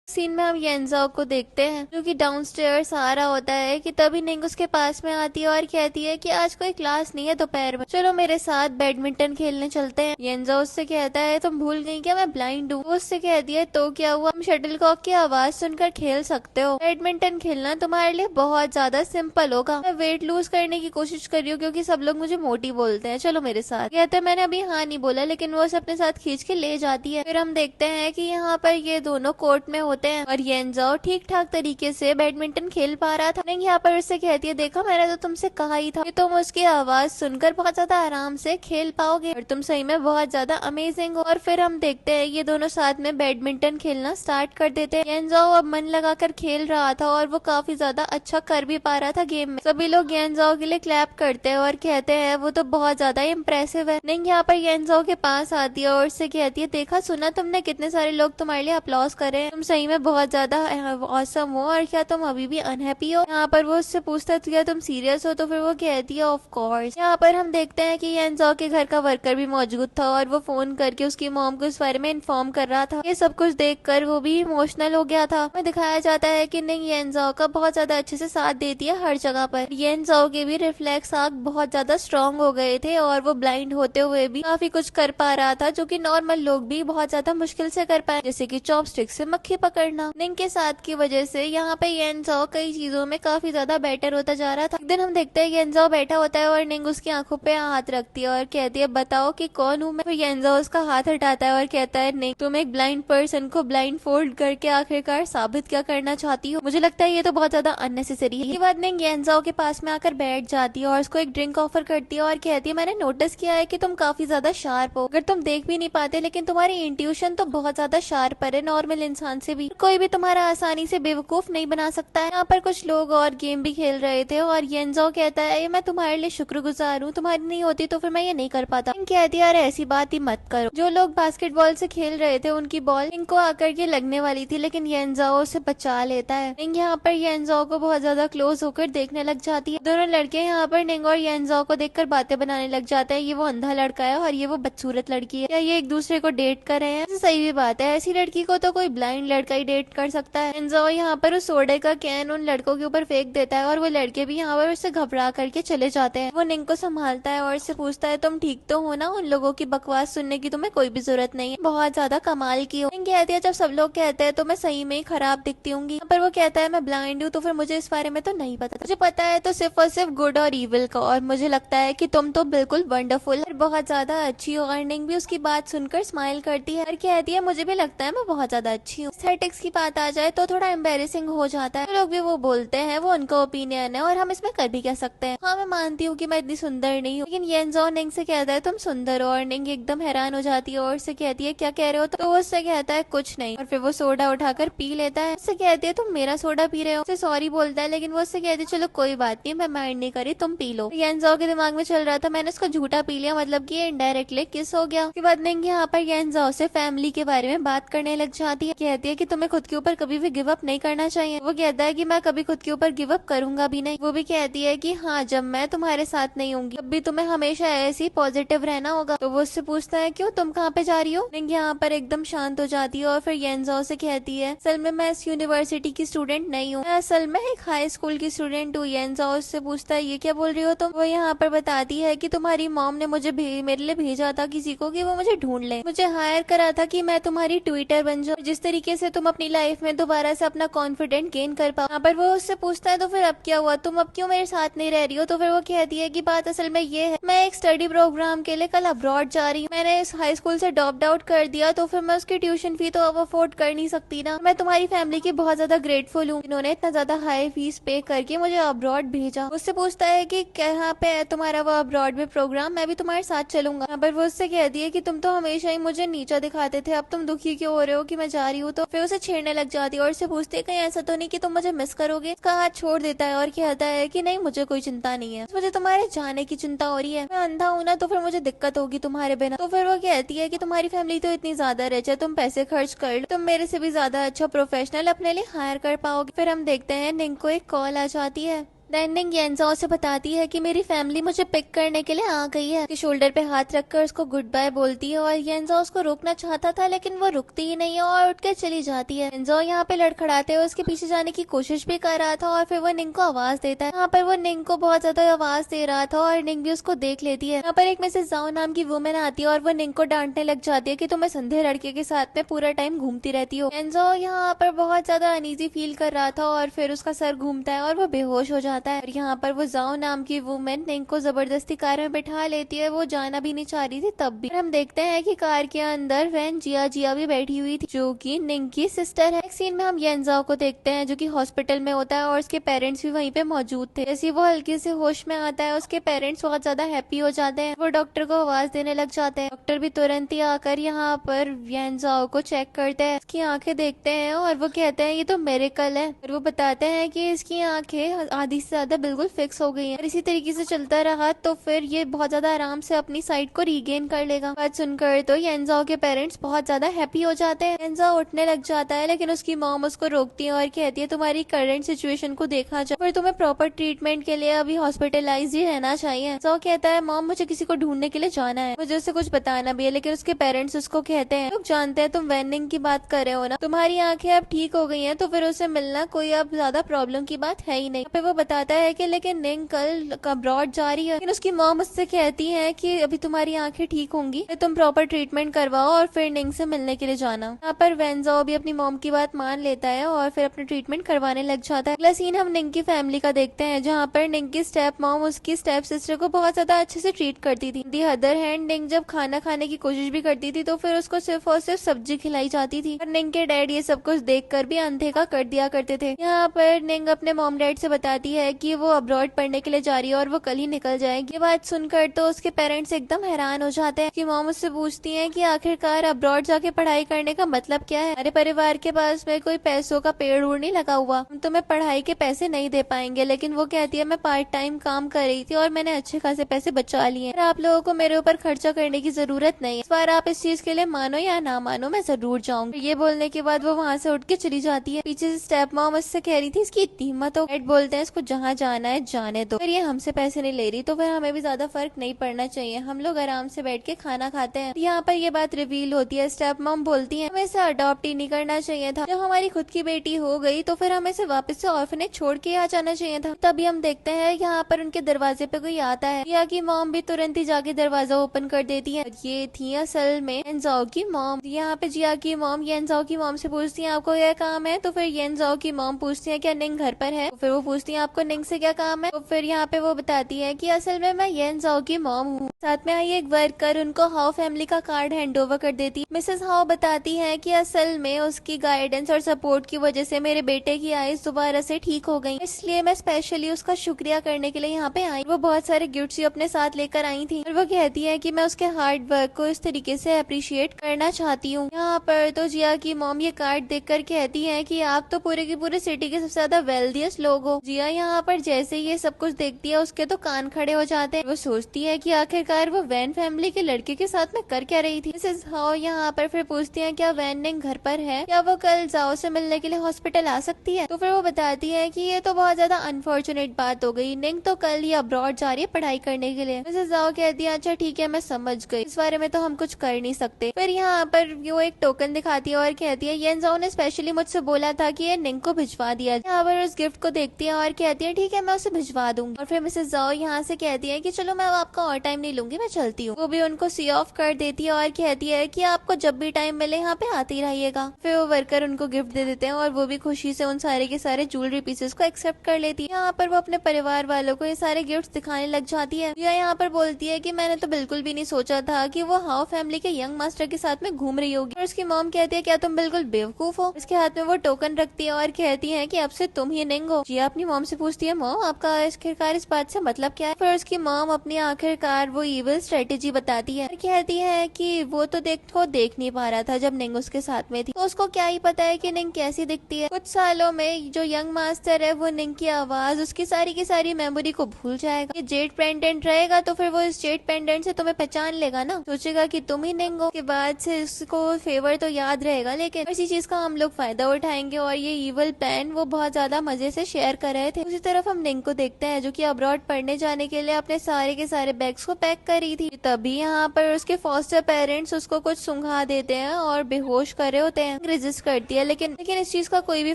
सीन में हम येनजो को देखते हैं जो कि डाउनस्टेयर्स आ रहा होता है कि तभी निंग उसके पास में आती है और कहती है कि आज कोई क्लास नहीं है दोपहर में, चलो मेरे साथ बैडमिंटन खेलने चलते हैं। येनजो उससे कहता है तुम भूल गई क्या मैं ब्लाइंड हूँ। वो उससे कहती है तो क्या हुआ, तुम शटलकॉक की आवाज सुनकर खेल सकते हो, बैडमिंटन खेलना तुम्हारे लिए बहुत ज्यादा सिंपल होगा। मैं वेट लूज करने की कोशिश कर रही हूँ क्योंकि सब लोग मुझे मोटी बोलते हैं, चलो मेरे साथ। कहते हैं मैंने अभी हाँ नहीं बोला, लेकिन वो उसे अपने साथ खींच के ले जाती है। फिर हम देखते हैं कि यहाँ पर ये दोनों कोर्ट में होते हैं और येनजो ठीक ठाक तरीके से बैडमिंटन खेल पा रहा था। निंग यहाँ पर उससे कहती है देखो मैंने तो तुमसे कहा ही था कि तुम उसकी आवाज सुनकर बहुत ज्यादा आराम से खेल पाओगे और तुम सही में बहुत ज्यादा अमेजिंग हो। और फिर हम देखते हैं ये दोनों साथ में बैडमिंटन खेलना स्टार्ट कर देते हैं। येनजो अब मन लगाकर खेल रहा था और वो काफी ज्यादा अच्छा कर भी पा रहा था गेम में। सभी लोग येनजो के लिए क्लैप करते हैं और कहते हैं वो तो बहुत ज्यादा इम्प्रेसिव है। निंग यहाँ पर येनजो के पास आती है और उससे कहती है देखा सुना तुमने कितने सारे लोग तुम्हारे लिए अप्लॉज करे हैं, तुम सही में बहुत ज्यादा ऑसम हो और क्या तुम अभी भी अनहैप्पी हो। यहाँ पर वो उससे पूछता है क्या तुम सीरियस हो, तो फिर वो कहती है ऑफ कोर्स। यहाँ पर हम देखते हैं कि येनजो के घर का वर्कर भी मौजूद था और वो फोन करके उसकी मॉम को इस बारे में इन्फॉर्म कर रहा था। ये सब कुछ देखकर वो भी इमोशनल हो गया था। हमें दिखाया जाता है कि निंग येनजो का बहुत ज्यादा अच्छे से साथ देती है हर जगह पर। येनजो के भी रिफ्लेक्स आग बहुत ज्यादा स्ट्रॉन्ग हो गए थे और वो ब्लाइंड होते हुए भी काफी कुछ कर पा रहा था जो कि नॉर्मल लोग भी बहुत ज्यादा मुश्किल से कर पाए, जैसे कि चॉपस्टिक से मक्खी करना। निंग के साथ की वजह से यहाँ पे येनजाओ कई चीजों में काफी ज्यादा बेटर होता जा रहा था। एक दिन हम देखते हैं येनजाओ बैठा होता है और निंग उसकी आंखों पे हाथ रखती है और कहती है बताओ कि कौन हूँ मैं। फिर येनजाओ उसका हाथ हटाता है और कहता है निंग तुम एक ब्लाइंड पर्सन को ब्लाइंड फोल्ड करके आखिरकार साबित क्या करना चाहती हो। मुझे लगता है ये तो बहुत ज्यादा अननेसेसरी है। ये बात निंग येनजाओ के पास में आकर बैठ जाती है और उसको एक ड्रिंक ऑफर करती है और कहती है मैंने नोटिस किया है कि तुम काफी ज्यादा शार्प हो। अगर तुम देख भी नहीं पाते लेकिन तुम्हारी इंट्यूशन तो बहुत ज्यादा शार्प है नॉर्मल इंसान से भी। कोई भी तुम्हारा आसानी से बेवकूफ नहीं बना सकता है। यहाँ पर कुछ लोग और गेम भी खेल रहे थे और येनजाओ कहता है मैं तुम्हारे लिए शुक्रगुजार हूँ, तुम्हारी नहीं होती तो फिर मैं ये नहीं कर पाता। कहती है अरे ऐसी बात ही मत करो। जो लोग बास्केटबॉल से खेल रहे थे उनकी बॉल इनको आकर के लगने वाली थी लेकिन येनजाओ उसे बचा लेता है। निंग यहाँ पर येनजाओ को बहुत ज्यादा क्लोज होकर देखने लग जाती है। दोनों लड़के यहाँ पर निंग और येनजाओ को देखकर बातें बनाने लग जाते हैं। ये वो अंधा लड़का है और ये वो बदसूरत लड़की है, क्या ये एक दूसरे को डेट कर रहे हैं। सही भी बात है, ऐसी लड़की को तो कोई ब्लाइंड लड़का ही डेट कर सकता है। येनजाओ यहाँ पर उस सोडे का कैन उन लड़कों के ऊपर फेंक देता है और वो लड़के भी यहाँ पर उससे घबरा करके चले जाते हैं। वो निंग को संभालता है और उससे पूछता है तुम ठीक तो हो ना, उन लोगों की बकवास सुनने की तुम्हें कोई भी जरूरत नहीं है, बहुत ज्यादा कमाल की हो। निंग कहती है जब सब लोग कहते हैं तो मैं सही में ही खराब दिखती हूँ। पर वो कहता है मैं ब्लाइंड हूँ तो फिर मुझे इस बारे में तो नहीं पता, मुझे पता है तो सिर्फ और सिर्फ गुड और इविल का, और मुझे लगता है कि तुम तो बिल्कुल वंडरफुल और बहुत ज्यादा अच्छी हो। और निंग भी उसकी बात सुनकर स्माइल करती है और कहती है मुझे भी लगता है मैं बहुत ज्यादा अच्छी हूँ। एस्थेटिक्स की बात आ जाए तो थोड़ा एम्बेरेसिंग हो जाता है, लोग भी वो बोलते हैं, वो उनका ओपिनियन है और हम इसमें कर भी कह सकते हैं। हाँ मैं मानती हूँ कि मैं इतनी सुंदर नहीं हूँ, लेकिन येनजाओ निंग से कहता है तुम सुंदर हो और निंग एकदम हैरान हो जाती है और उससे कहती है क्या कह रहे हो, तो वो उससे कहता है कुछ नहीं और फिर वो सोडा उठाकर पी लेता है। उससे कहती है तुम मेरा सोडा पी रहे हो, उससे सॉरी बोलता है लेकिन वो उससे कहती है चलो कोई बात नहीं मैं माइंड नहीं करी तुम पी लो। येनजाओ के दिमाग में चल रहा था मैंने उसका झूठा पी लिया, मतलब कि इनडायरेक्टली किस हो गया। उसके बाद निंग यहाँ पर येनजाओ से फैमिली के बारे में बात करने लग जाती है। कहती है कि तुम्हें खुद के ऊपर कभी भी गिव अप नहीं करना चाहिए। वो कहता है कि मैं कभी खुद के ऊपर गिव अप करूंगा भी नहीं। वो भी कहती है कि हाँ जब मैं तुम्हारे साथ नहीं होंगी तब भी तुम्हें हमेशा ऐसे ही पॉजिटिव रहना होगा। तो वो उससे पूछता है क्यों, तुम कहाँ पे जा रही हो। निंग यहाँ पर एकदम शांत हो जाती है और फिर येनजाओ से कहती है असल में मैं इस यूनिवर्सिटी की स्टूडेंट नहीं हूँ, मैं असल में एक हाई स्कूल की स्टूडेंट हूँ। येनजाओ उससे पूछता है ये क्या बोल रही हो तुम। वो यहाँ पर बताती है कि तुम्हारी मॉम ने मुझे मेरे लिए भेजा था किसी को कि वो मुझे ढूंढ ले, मुझे हायर करा था कि मैं तुम्हारी ट्विटर बन जाऊँ जिस तरीके से तुम अपनी लाइफ में दोबारा से अपना कॉन्फिडेंट गेन कर पाओ। यहाँ पर वो उससे पूछता है तो फिर अब क्या हुआ, तुम अब क्यों मेरे साथ नहीं रह रही हो। तो फिर वो कहती है कि बात असल में ये है मैं एक स्टडी प्रोग्राम के लिए कल अब्रॉड जा रही हूँ, मैंने इस हाई स्कूल से ड्रॉप आउट कर दिया तो फिर मैं उसकी ट्यूशन फी तो अब अफोर्ड कर नहीं सकती ना। मैं तुम्हारी फैमिली की बहुत ज्यादा ग्रेटफुल हूँ, इन्होंने इतना ज्यादा हाई फीस पे करके मुझे अब्रॉड भेजा। उससे पूछता है कि कहाँ पे है तुम्हारा वो अब्रॉड में प्रोग्राम, मैं भी तुम्हारे साथ चलूंगा। यहाँ पर वो उससे कहती है कि तुम तो हमेशा ही मुझे नीचा दिखाते थे, अब तुम दुखी क्यों हो रहे हो कि मैं जा रही हूँ। तो फिर उसे छेड़ने लग जाती है और उससे पूछती है कहीं ऐसा तो नहीं कि तुम मुझे मिस करोगे। उसका हाथ छोड़ देता है और कहता है कि नहीं मुझे कोई चिंता नहीं है, मुझे तुम्हारे जाने की चिंता हो रही है, मैं अंधा हूँ ना तो फिर मुझे दिक्कत होगी तुम्हारे बिना। तो फिर वो कहती है कि तुम्हारी फैमिली तो इतनी ज्यादा रिच है, तुम पैसे खर्च कर लो, तुम मेरे से भी ज्यादा अच्छा प्रोफेशनल अपने लिए हायर कर पाओगे। फिर हम देखते हैं निंग को एक कॉल आ जाती है। निंग येनजाओ से बताती है कि मेरी फैमिली मुझे पिक करने के लिए आ गई है। उसके शोल्डर पे हाथ रखकर उसको गुड बाय बोलती है और येनजाओ उसको रोकना चाहता था लेकिन वो रुकती ही नहीं है और उठ के चली जाती है। येनजाओ यहाँ पे लड़खड़ाते हुए उसके पीछे जाने की कोशिश भी कर रहा था और फिर वो निंग को आवाज देता है। यहाँ पर वो निंग को बहुत ज्यादा आवाज दे रहा था और निंग भी उसको देख लेती है। यहाँ पर एक मिसेस जाओ नाम की वुमेन आती है और वो निंग को डांटने लग जाती है कि तुम इस अंधे लड़के के साथ में पूरा टाइम घूमती रहती हो। येनजाओ यहाँ पर बहुत ज्यादा अनईजी फील कर रहा था और फिर उसका सर घूमता है और वो बेहोश हो जाता है। और यहाँ पर वो जाओ नाम की वुमेन निंग को जबरदस्ती कार में बिठा लेती है, वो जाना भी नहीं चाह रही थी तब भी। हम देखते हैं कि कार के अंदर वैन जिया भी बैठी हुई थी जो कि निंग की सिस्टर है। एक सीन में हम येनजाओ को देखते हैं जो कि हॉस्पिटल में होता है और उसके पेरेंट्स भी वहीं पे मौजूद थे। जैसे वो हल्के से होश में आता है उसके पेरेंट्स बहुत ज्यादा हैप्पी हो जाते हैं, वो डॉक्टर को आवाज देने लग जाते हैं। डॉक्टर भी तुरंत ही आकर यहाँ पर येनजाओ को चेक करते हैं, इसकी आंखें देखते हैं और वो कहते हैं ये तो मिरेकल है। और वो बताते हैं कि इसकी आंखें आधी से ज्यादा बिल्कुल फिक्स हो गई है और इसी तरीके से चलता रहा तो फिर ये बहुत ज्यादा आराम से अपनी साइट को रीगेन कर लेगा। बात सुनकर तो येनजाओ के पेरेंट्स बहुत ज्यादा हैप्पी हो जाते हैं। येनजाओ उठने लग जाता है लेकिन उसकी मॉम उसको रोकती है और कहती है तुम्हारी करंट सिचुएशन को देखा जाए पर तुम्हें प्रॉपर ट्रीटमेंट के लिए अभी हॉस्पिटलाइज ही रहना चाहिए। येनजाओ कहता है मॉम मुझे किसी को ढूंढने के लिए जाना है, मुझे उससे कुछ बताना भी है। लेकिन उसके पेरेंट्स उसको कहते हैं लोग जानते हैं तुम वैनिंग की बात कर रहे हो ना, तुम्हारी आंखें अब ठीक हो गई है तो फिर उससे मिलना कोई अब ज्यादा प्रॉब्लम की बात है ही नहीं। फिर वो बताता है कि लेकिन निंग कल अब्रॉड जा रही है, लेकिन उसकी मॉम उससे कहती है कि अभी तुम्हारी आंखें ठीक होंगी तो तुम प्रॉपर ट्रीटमेंट करवाओ और फिर निंग से मिलने के लिए जाना। यहाँ पर वेंजाओ भी अपनी मॉम की बात मान लेता है और फिर अपना ट्रीटमेंट करवाने लग जाता है। अगला सीन हम निंग की फैमिली का देखते हैं, जहाँ पर निंग की स्टेप मॉम उसकी स्टेप सिस्टर को बहुत ज्यादा अच्छे से ट्रीट करती थी। दी अदर हैंड निंग जब खाना खाने की कोशिश भी करती थी तो फिर उसको सिर्फ और सिर्फ सब्जी खिलाई जाती थी। और निंग के डैड ये सब कुछ देखकर भी अनदेखा कर दिया करते थे। यहाँ पर निंग अपने मॉम डैड से बताती है कि वो अब्रॉड पढ़ने के लिए जा रही है और वो कल ही निकल जाएगी। ये बात सुनकर तो उसके पेरेंट्स एकदम हैरान हो जाते हैं कि मॉम उससे पूछती है कि आखिरकार अब्रॉड जाके पढ़ाई करने का मतलब क्या है। हमारे परिवार के पास में कोई पैसों का पेड़ उड़ नहीं लगा हुआ, हम तुम्हें पढ़ाई के पैसे नहीं दे पाएंगे। लेकिन वो कहती है मैं पार्ट टाइम काम कर रही थी और मैंने अच्छे खासे पैसे बचा लिए, आप लोगों को मेरे ऊपर खर्चा करने की जरूरत नहीं है। इस बार आप इस चीज के लिए मानो या ना मानो मैं जरूर जाऊंगी। ये बोलने के बाद वो वहाँ से उठ के चली जाती है। पीछे से स्टेप मॉम उससे कह रही थी इसकी इतनी हिम्मत हो। डैड बोलते हैं इसको जहाँ जाना है जाने दो, फिर ये हमसे पैसे नहीं ले रही तो फिर हमें भी ज्यादा फर्क नहीं पड़ना चाहिए, हम लोग आराम से बैठ के खाना खाते हैं। यहाँ पर ये बात रिवील होती है। स्टेप मॉम बोलती है हमें इसे अडॉप्ट ही नहीं करना चाहिए था, जब हमारी खुद की बेटी हो गई तो फिर हमें इसे वापस से ऑर्फनेज छोड़ के आ जाना चाहिए था। तभी हम देखते हैं यहाँ पर उनके दरवाजे पे कोई आता है। जिया की मॉम भी तुरंत ही जाके दरवाजा ओपन कर देती है। ये थी असल में येनजाओ की मॉम। यहाँ पे जिया की मॉम येनजाओ की मॉम से पूछती है आपको क्या काम है, तो फिर येनजाओ की मॉम पूछती है क्या निंग घर पर है, तो फिर वो पूछती है आपको निंग से क्या काम है, तो फिर यहाँ पे वो बताती है कि असल में मैं येनजाओ की मॉम हूँ। साथ में आई एक वर्कर उनको हाउ फैमिली का कार्ड हैंड ओवर कर देती है। मिसेस हाउ बताती है कि असल में उसकी गाइडेंस और सपोर्ट की वजह से मेरे बेटे की आईज दोबारा से ठीक हो गई, इसलिए मैं स्पेशली उसका शुक्रिया करने के लिए यहाँ पे आई। वो बहुत सारे गिफ्ट्स अपने साथ लेकर आई थी और वो कहती है कि मैं उसके हार्ड वर्क को इस तरीके से अप्रिशिएट करना चाहती हूँ। यहाँ पर तो जिया की मॉम ये कार्ड देखकर कहती है कि आप तो पूरे की पूरे सिटी के सबसे ज्यादा वेल्दियस्ट लोग हो। जिया यहाँ पर जैसे ये सब कुछ देखती है उसके तो कान खड़े हो जाते हैं। वो सोचती है कि आखिरकार वो वैन फैमिली के लड़के के साथ में कर क्या रही थी। मिसेस हाउ यहाँ पर फिर पूछती है क्या वैन निंग घर पर है, क्या वो कल जाओ से मिलने के लिए हॉस्पिटल आ सकती है, तो फिर वो बताती है कि ये तो बहुत ज्यादा अनफॉर्चुनेट बात हो गई, निंग तो कल ही अब्रॉड जा रही है पढ़ाई करने के लिए। मिसेस जाओ कहती है अच्छा ठीक है मैं समझ गई, इस बारे में तो हम कुछ कर नहीं सकते। फिर यहाँ पर वो एक टोकन दिखाती है और कहती है येनजाओ ने स्पेशली मुझसे बोला था कि ये निंग को भिजवा दिया। यहाँ पर उस गिफ्ट को देखती है और कहती है ठीक है मैं उसे भिजवा दूंगी। और फिर मिसेस जाओ यहाँ से कहती है कि चलो मैं आपका और टाइम नहीं लूंगी, मैं चलती हूँ। वो भी उनको सी ऑफ कर देती है और कहती है कि आपको जब भी टाइम मिले यहाँ पे आती रहिएगा। फिर वो वर्कर उनको गिफ्ट दे देते हैं और वो भी खुशी से उन सारे के सारे ज्वेलरी पीसेस को एक्सेप्ट कर लेती है। यहाँ पर वो अपने परिवार वालों को ये सारे गिफ्ट दिखाने लग जाती है। जिया यहाँ पर बोलती है कि मैंने तो बिल्कुल भी नहीं सोचा था कि वो हाउ फैमिली के यंग मास्टर के साथ में घूम रही होगी। और उसकी मॉम कहती है क्या तुम बिल्कुल बेवकूफ हो। उसके हाथ में वो टोकन रखती है और कहती है कि अब से तुम ही निंग हो। जिया अपनी मॉम से पूछती है मॉम आपका आखिरकार इस बात से मतलब क्या है। फिर उसकी मॉम अपनी आखिरकार वो इविल स्ट्रेटेजी बताती है और कहती है कि वो तो देख नहीं पा रहा था जब निंग उसके साथ में थी, तो उसको क्या ही पता है कि निंग कैसी दिखती है। कुछ सालों में जो यंग मास्टर है वो निंग की आवाज उसकी सारी की सारी मेमोरी को भूल जाएगा। ये जेड पेंडेंट रहेगा तो फिर वो इस जेड पेंडेंट से तुम्हें पहचान लेगा ना, सोचेगा कि तुम ही निंग हो। के बाद से उसको फेवर तो याद रहेगा, लेकिन इसी चीज का हम लोग फायदा उठाएंगे और ये इवल प्लान वो बहुत ज्यादा मजे से शेयर कर रहे थे। उसी तरफ हम निंग को देखते हैं जो कि अब्रॉड पढ़ने जाने के लिए अपने सारे के सारे बैग्स को पैक कर रही थी। तभी यहाँ पर उसके फॉस्टर पेरेंट्स उसको कुछ सुंघा देते हैं और बेहोश करे होते हैं। रेजिस्ट करती है लेकिन इस चीज का कोई भी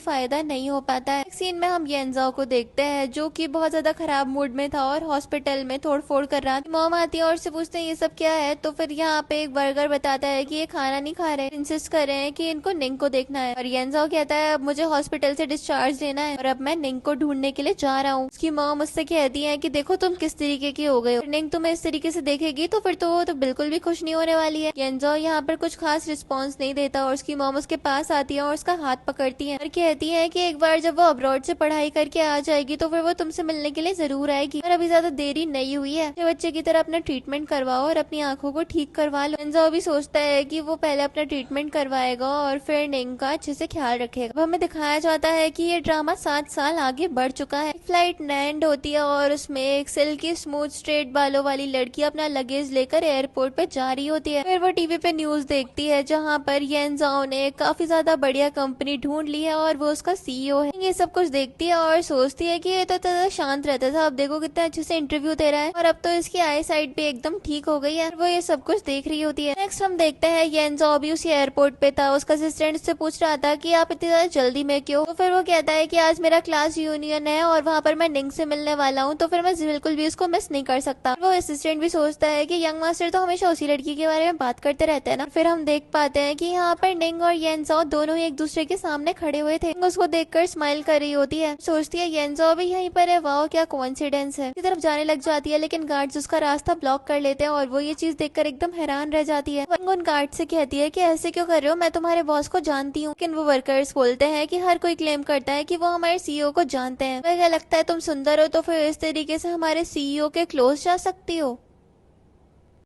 फायदा नहीं हो पाता है। सीन में हम येनजाओ को देखते हैं जो कि बहुत ज्यादा खराब मूड में था और हॉस्पिटल में तोड़ फोड़ कर रहा था। मॉम आती है और उससे पूछते हैं ये सब क्या है, तो फिर यहाँ पे एक बर्गर बताता है कि ये खाना नहीं खा रहे, इंसिस्ट कर रहे हैं कि इनको निंग को देखना है। और येनजाओ कहता है अब मुझे हॉस्पिटल से डिस्चार्ज लेना है और अब मैं निंग को ढूंढने के लिए जा रहा हूँ। उसकी मॉम उससे कहती है कि देखो तुम किस तरीके की हो गए हो, निंग तुम्हें इस तरीके से देखेगी तो फिर तो बिल्कुल भी खुश नहीं होने वाली है। येनजाओ यहाँ पर कुछ खास रिस्पॉन्स नहीं देता और उसकी मॉम उसके पास आती है और उसका हाथ पकड़ती है और कहती है कि एक बार जब वो अब्रॉड से पढ़ाई करके आ जाएगी तो फिर वो तुमसे मिलने के लिए जरूर आएगी और अभी ज्यादा देरी नहीं हुई है, बच्चे की तरह अपना ट्रीटमेंट करवाओ और अपनी आंखों को ठीक करवा लो। येनजाओ भी सोचता है कि वो पहले अपना ट्रीटमेंट करवाएगा और फिर निंग का अच्छे से ख्याल रखेगा। अब हमें दिखाया जाता है कि ये ड्रामा 7 साल आगे बढ़ चुका है। फ्लाइट लैंड होती है और उसमें एक सिल्की स्मूथ स्ट्रेट बालों वाली लड़की लड़की अपना लगेज लेकर एयरपोर्ट पे जा रही होती है। फिर वो टीवी पे न्यूज देखती है जहाँ पर येनजाओ ने काफी ज्यादा बढ़िया कंपनी ढूंढ ली है और वो उसका सीईओ है। ये सब कुछ देखती है और सोचती है कि ये तो ज्यादा शांत रहता था, अब देखो कितना अच्छे से इंटरव्यू दे रहा है और अब तो इसकी आई साइट भी एकदम ठीक हो गई है। वो ये सब कुछ देख रही होती है। नेक्स्ट हम देखते हैं येनजाओ भी उसी एयरपोर्ट पे था। उसका असिस्टेंट से पूछ रहा था कि आप इतनी ज्यादा जल्दी में क्यों। तो फिर वो कहता है कि आज मेरा क्लास यूनियन है और वहाँ पर मैं निंग से मिलने वाला हूँ, तो फिर मैं बिल्कुल भी उसको मिस नहीं कर सकता। वो असिस्टेंट भी सोचता है कि यंग मास्टर तो हमेशा उसी लड़की के बारे में बात करते रहते हैं ना। फिर हम देख पाते हैं कि यहाँ पर निंग और येनजाओ दोनों ही एक दूसरे के सामने खड़े हुए थे। उसको देखकर स्माइल कर रही होती है, सोचती है येनजाओ भी यहीं पर है, वाओ क्या कोइंसिडेंस है। की तरफ जाने लग जाती है लेकिन गार्ड्स उसका रास्ता ब्लॉक कर लेते हैं और वो ये चीज देखकर एकदम हैरान रह जाती है। उन गार्ड से कहती है कि ऐसे क्यों कर रहे हो, मैं तुम्हारे बॉस को जानती हूँ। लेकिन वो वर्कर्स बोलते हैं कि हर कोई क्लेम करता है कि वो हमारे सीईओ को जानते हैं। क्या लगता है तुम सुंदर हो तो फिर इस तरीके से हमारे सीईओ के क्लोज जा सकती हो।